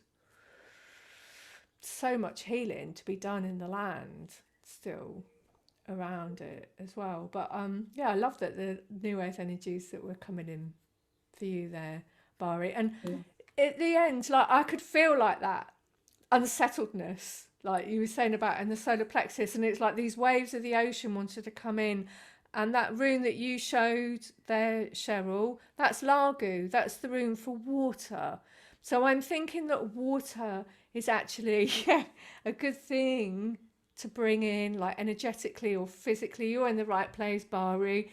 so much healing to be done in the land still around it as well. But yeah, I love that the new earth energies that were coming in for you there, Bari. And at the end, like, I could feel like that unsettledness, like you were saying about in the solar plexus, and it's like these waves of the ocean wanted to come in. And that rune that you showed there, Cheryl, that's Largu, that's the rune for water. So I'm thinking that water is actually a good thing to bring in, like energetically or physically. You're in the right place, Bari.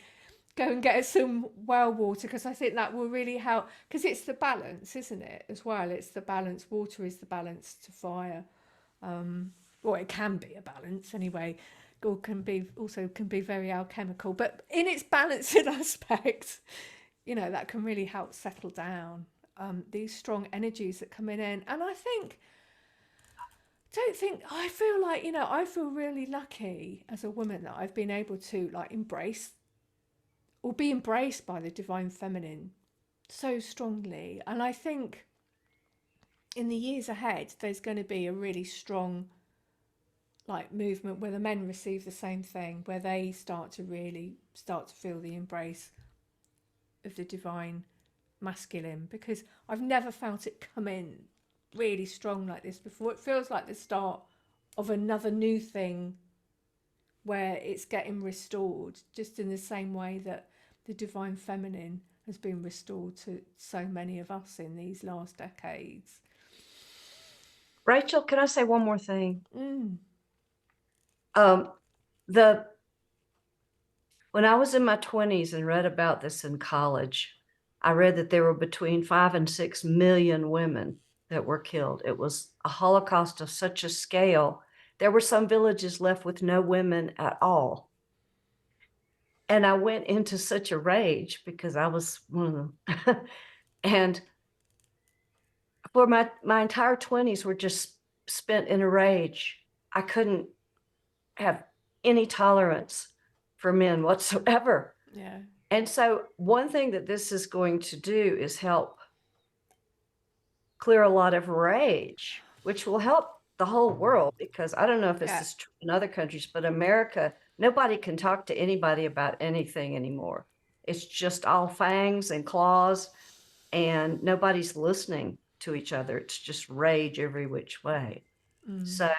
Go and get some well water, because I think that will really help, because it's the balance, isn't it, as well? It's the balance. Water is the balance to fire. Or it can be a balance anyway, or can be very alchemical, but in its balancing aspect, that can really help settle down these strong energies that come in. And I feel like, I feel really lucky as a woman that I've been able to like embrace or be embraced by the divine feminine so strongly. And I think in the years ahead, there's going to be a really strong like movement where the men receive the same thing, where they start to feel the embrace of the divine masculine, because I've never felt it come in really strong like this before. It feels like the start of another new thing where it's getting restored, just in the same way that the divine feminine has been restored to so many of us in these last decades. Rachel, can I say one more thing? When I was in my 20s and read about this in college, I read that there were between 5 and 6 million women that were killed. It was a Holocaust of such a scale. There were some villages left with no women at all. And I went into such a rage because I was one of them. And for my entire 20s were just spent in a rage. I couldn't have any tolerance for men whatsoever. Yeah. And so one thing that this is going to do is help clear a lot of rage, which will help the whole world, because I don't know if this Yeah. is true in other countries, but America, nobody can talk to anybody about anything anymore. It's just all fangs and claws, and nobody's listening to each other. It's just rage every which way. Mm. So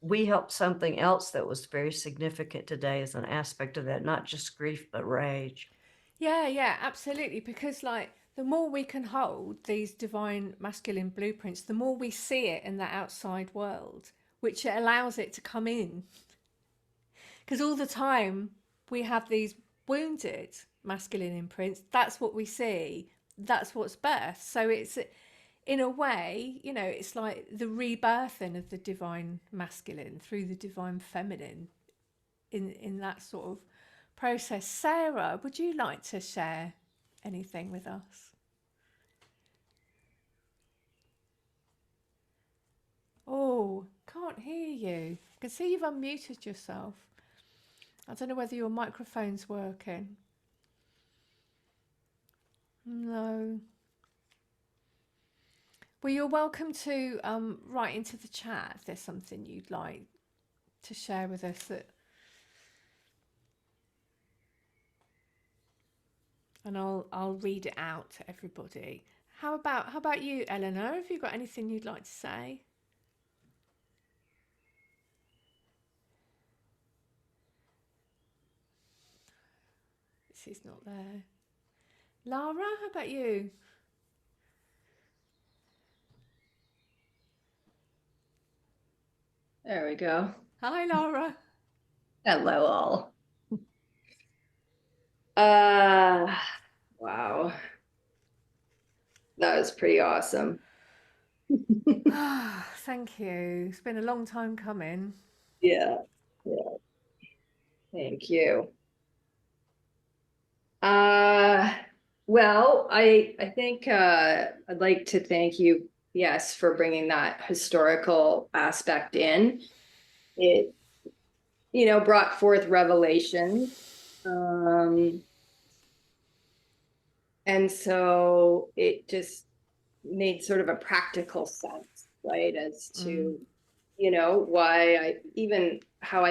we helped something else that was very significant today as an aspect of that, not just grief, but rage. Yeah, yeah, absolutely. Because like the more we can hold these divine masculine blueprints, the more we see it in the outside world, which allows it to come in. Because all the time we have these wounded masculine imprints. That's what we see. That's what's birthed. So it's, in a way, you know, it's like the rebirthing of the divine masculine through the divine feminine in that sort of process. Sarah, would you like to share anything with us? Oh, can't hear you. I can see you've unmuted yourself. I don't know whether your microphone's working. No. Well, you're welcome to write into the chat if there's something you'd like to share with us that, and I'll read it out to everybody. How about you, Eleanor? Have you got anything you'd like to say? She's not there. Lara, how about you? There we go. Hi, Lara. Hello, all. Wow. That was pretty awesome. Thank you. It's been a long time coming. Yeah. Thank you. Well, I think I'd like to thank you, yes, for bringing that historical aspect in. It, brought forth revelation. And so it just made sort of a practical sense, right? As to, why how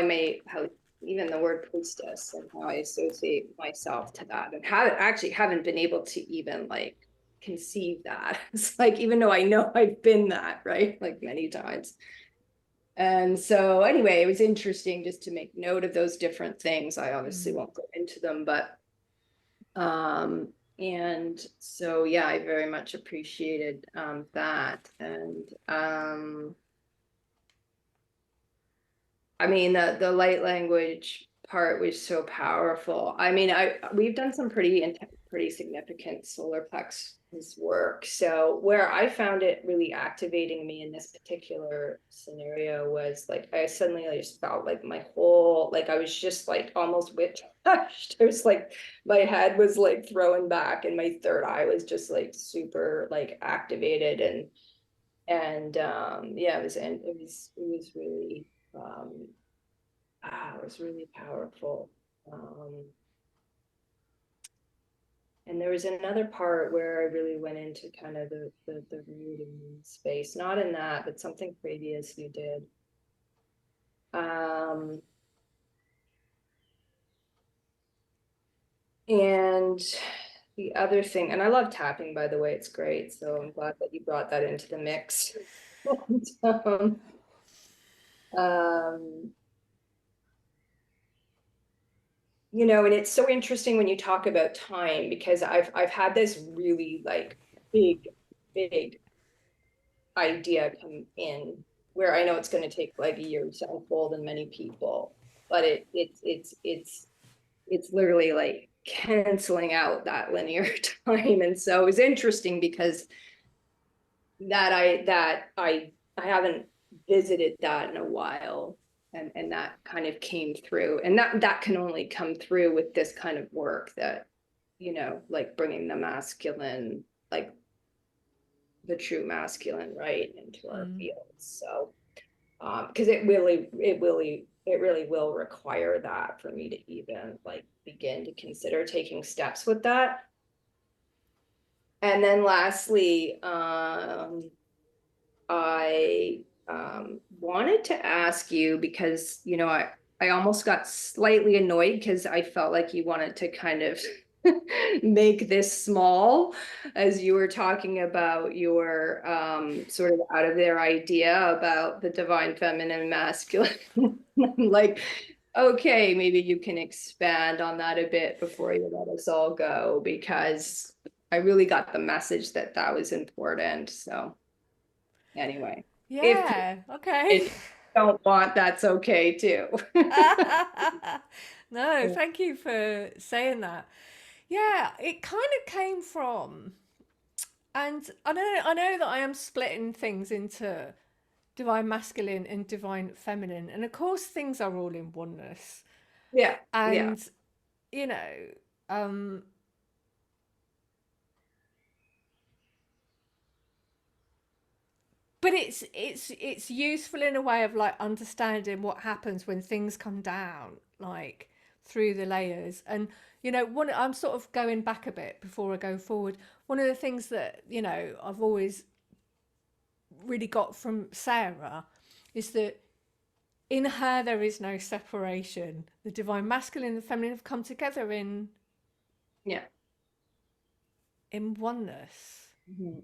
even the word priestess and how I associate myself to that, and how I actually haven't been able to even like conceive that. It's like, even though I know I've been that, right? Like many times. And so anyway, it was interesting just to make note of those different things. I obviously won't go into them, but and so yeah, I very much appreciated that. And I mean, the light language part was so powerful. I mean, we've done some pretty significant solar plexus work. So where I found it really activating me in this particular scenario was like I just felt like my whole, like I was just like almost whiplashed. It was like my head was like thrown back and my third eye was just like super like activated, and yeah, it was really it was really powerful. And there was another part where I really went into kind of the reading space, not in that, but something previous you did. And the other thing, and I love tapping, by the way, it's great. So I'm glad that you brought that into the mix. And it's so interesting when you talk about time, because I've had this really like big idea come in where I know it's going to take like a year to unfold in many people, but it's literally like canceling out that linear time. And so it was interesting because I haven't visited that in a while. and that kind of came through, and that can only come through with this kind of work that, like bringing the masculine, like the true masculine, right, into our fields. So because it really will require that for me to even like begin to consider taking steps with that. And then lastly, I wanted to ask you, because I almost got slightly annoyed because I felt like you wanted to kind of make this small as you were talking about your sort of out of their idea about the divine feminine masculine. I'm like, okay, maybe you can expand on that a bit before you let us all go, because I really got the message that was important. So anyway, Yeah, okay. if you don't want, that's okay too. No, thank you for saying that. Yeah, it kind of came from, and I know that I am splitting things into divine masculine and divine feminine, and of course things are all in oneness. Yeah. And you know, but it's useful in a way of like understanding what happens when things come down, like through the layers. And I'm sort of going back a bit before I go forward. One of the things that I've always really got from Sarah is that in her there is no separation. The divine masculine and the feminine have come together in oneness. Mm-hmm.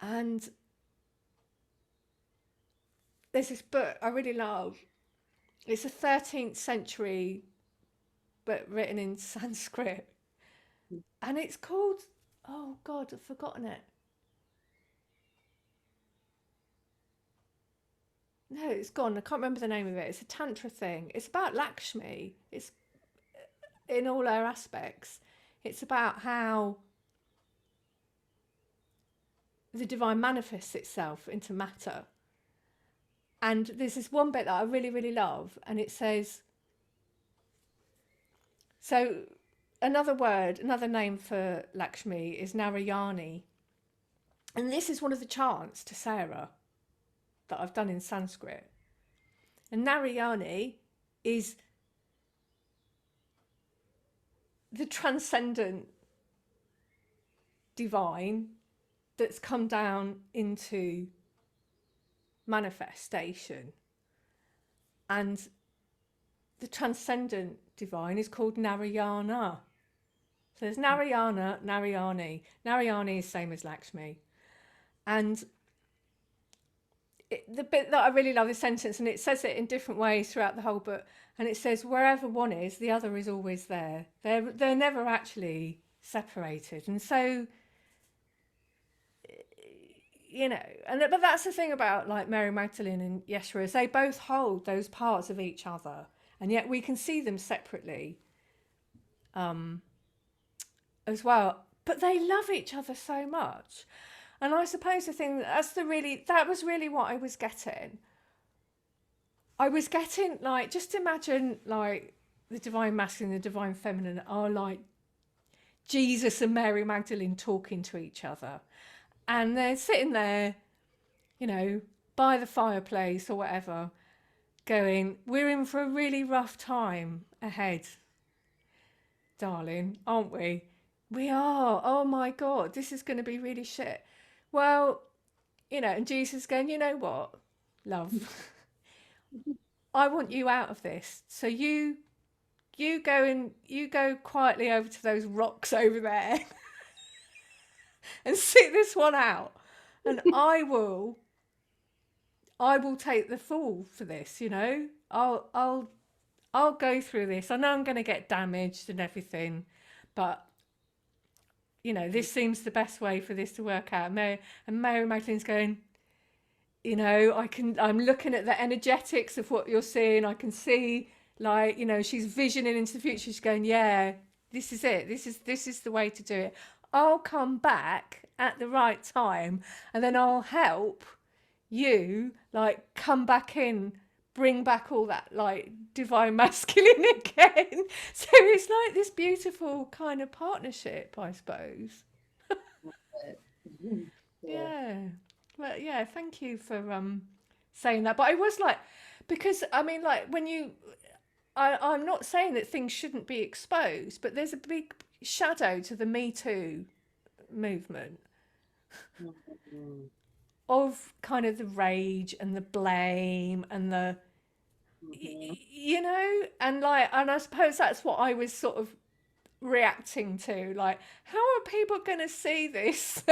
And there's this book I really love. It's a 13th century but written in Sanskrit, and it's called, oh God, I've forgotten it. No, it's gone. I can't remember the name of it. It's a tantra thing. It's about Lakshmi. It's in all her aspects. It's about how the divine manifests itself into matter. And there's this one bit that I really, really love, and it says, so another name for Lakshmi is Narayani. And this is one of the chants to Sarah that I've done in Sanskrit. And Narayani is the transcendent divine that's come down into manifestation. And the transcendent divine is called Narayana. So there's Narayana, Narayani. Narayani is same as Lakshmi. And the bit that I really love, this sentence, and it says it in different ways throughout the whole book, and it says, wherever one is, the other is always there. They're never actually separated. And so, but that's the thing about like Mary Magdalene and Yeshua, is they both hold those parts of each other, and yet we can see them separately as well. But they love each other so much. And I suppose the thing that was really what I was getting. I was getting like, just imagine like the divine masculine and the divine feminine are like Jesus and Mary Magdalene talking to each other. And they're sitting there, by the fireplace or whatever, going, we're in for a really rough time ahead, darling, aren't we? We are. Oh my God, this is going to be really shit. Well, and Jesus going, you know what, love, I want you out of this. So you go quietly over to those rocks over there and sit this one out, and I will take the fall for this. I'll go through this. I know I'm going to get damaged and everything, but this seems the best way for this to work out. Mary Magdalene's going, I'm looking at the energetics of what you're seeing. I can see, like, she's visioning into the future. She's going, yeah, this is it. This is the way to do it. I'll come back at the right time, and then I'll help you like come back in, bring back all that like divine masculine again. So it's like this beautiful kind of partnership, I suppose. Yeah. Well, yeah, thank you for saying that. But I was like, because I mean, like when you, I'm not saying that things shouldn't be exposed, but there's a big shadow to the Me Too movement of kind of the rage and the blame and the, you know, and like, and I suppose that's what I was sort of reacting to, like, how are people going to see this?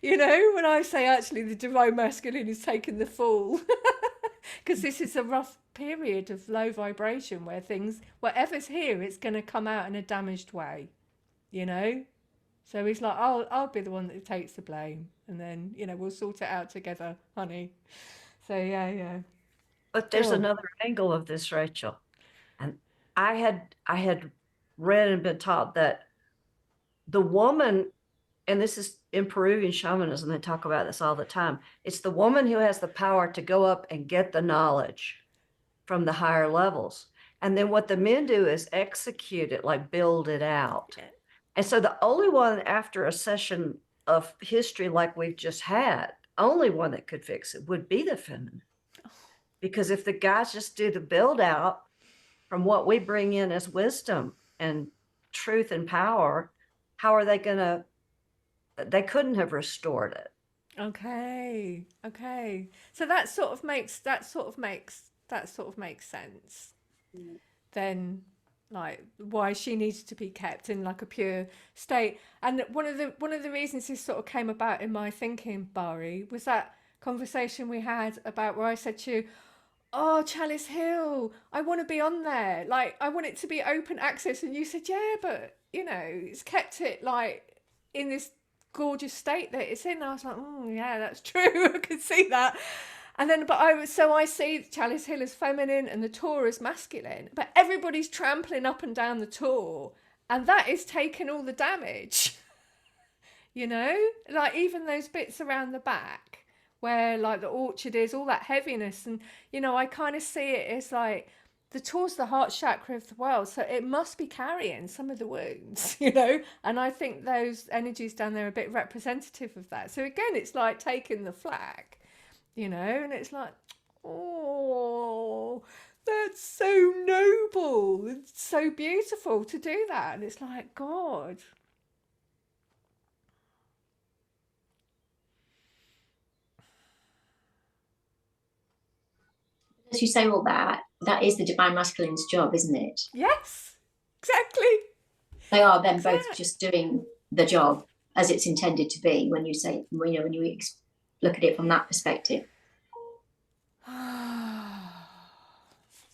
You know, when I say actually the divine masculine is taking the fall, because this is a rough period of low vibration where things, whatever's here, it's going to come out in a damaged way, you know. So he's like, I'll be the one that takes the blame, and then, you know, we'll sort it out together, honey. So yeah. But there's Cool. another angle of this, Rachel. And I had read and been taught that the woman, and this is in Peruvian shamanism, they talk about this all the time. It's the woman who has the power to go up and get the knowledge from the higher levels. And then what the men do is execute it, like build it out. Yeah. And so the only one after a session of history like we've just had, only one that could fix it would be the feminine. Because if the guys just do the build out from what we bring in as wisdom and truth and power, how are they going to, they couldn't have restored it. Okay. So that sort of makes sense. Then, like, why she needed to be kept in like a pure state. And one of the reasons this sort of came about in my thinking, Bari, was that conversation we had about where I said to you, oh, Chalice Hill, I want to be on there. Like, I want it to be open access. And you said, yeah, but, you know, it's kept it, like, in this gorgeous state that it's in. And I was like, oh, yeah, that's true. I could see that. And then, so I see Chalice Hill as feminine and the tour as masculine. But everybody's trampling up and down the tour. And that is taking all the damage. You know? Like, even those bits around the back where like the orchard is, all that heaviness, and you know, I kind of see it as like the towards the heart chakra of the world, so it must be carrying some of the wounds, you know. And I think those energies down there are a bit representative of that. So again, it's like taking the flak, you know, and it's like, oh, that's so noble, it's so beautiful to do that. And it's like, God. As you say all that, that is the divine masculine's job, isn't it? Yes, exactly. They are then both Exactly. just doing the job as it's intended to be when you say, you know, when you look at it from that perspective.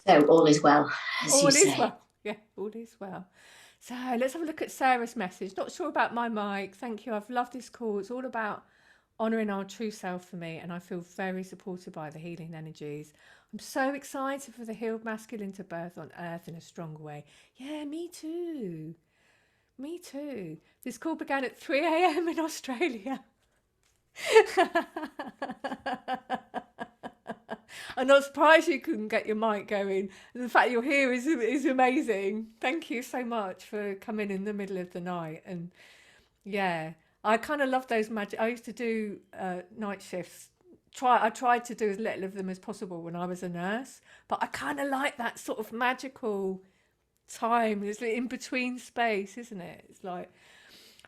So all is well, as All you is say. well. Yeah, all is well. So let's have a look at Sarah's message. Not sure about my mic. Thank you. I've loved this call. It's all about honouring our true self for me, and I feel very supported by the healing energies. I'm so excited for the healed masculine to birth on earth in a strong way. Yeah, me too. Me too. This call began at 3 a.m. in Australia. I'm not surprised you couldn't get your mic going. The fact you're here is amazing. Thank you so much for coming in the middle of the night. And yeah, I kind of love those magic. I used to do night shifts. I tried to do as little of them as possible when I was a nurse, but I kind of like that sort of magical time. It's in between space, isn't it? It's like,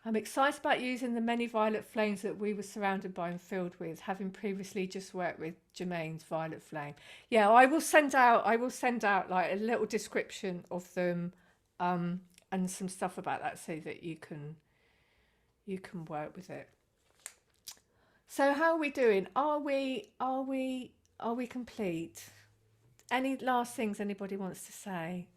I'm excited about using the many violet flames that we were surrounded by and filled with, having previously just worked with Jermaine's violet flame. Yeah, I will send out like a little description of them, and some stuff about that so that you can work with it. So how are we doing? Are we complete? Any last things anybody wants to say?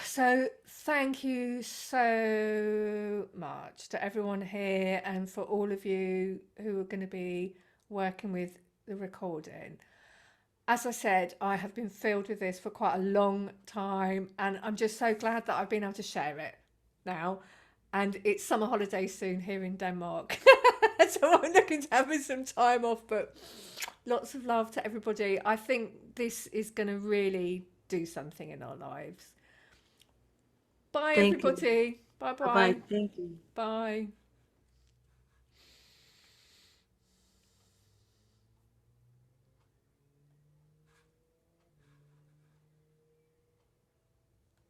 So thank you so much to everyone here and for all of you who are going to be working with the recording. As I said, I have been filled with this for quite a long time, and I'm just so glad that I've been able to share it now. and it's summer holiday soon here in Denmark. So I'm looking to having some time off, but lots of love to everybody. I think this is going to really do something in our lives. Bye, Thank you. everybody. Bye Bye-bye. bye. Thank you. Bye.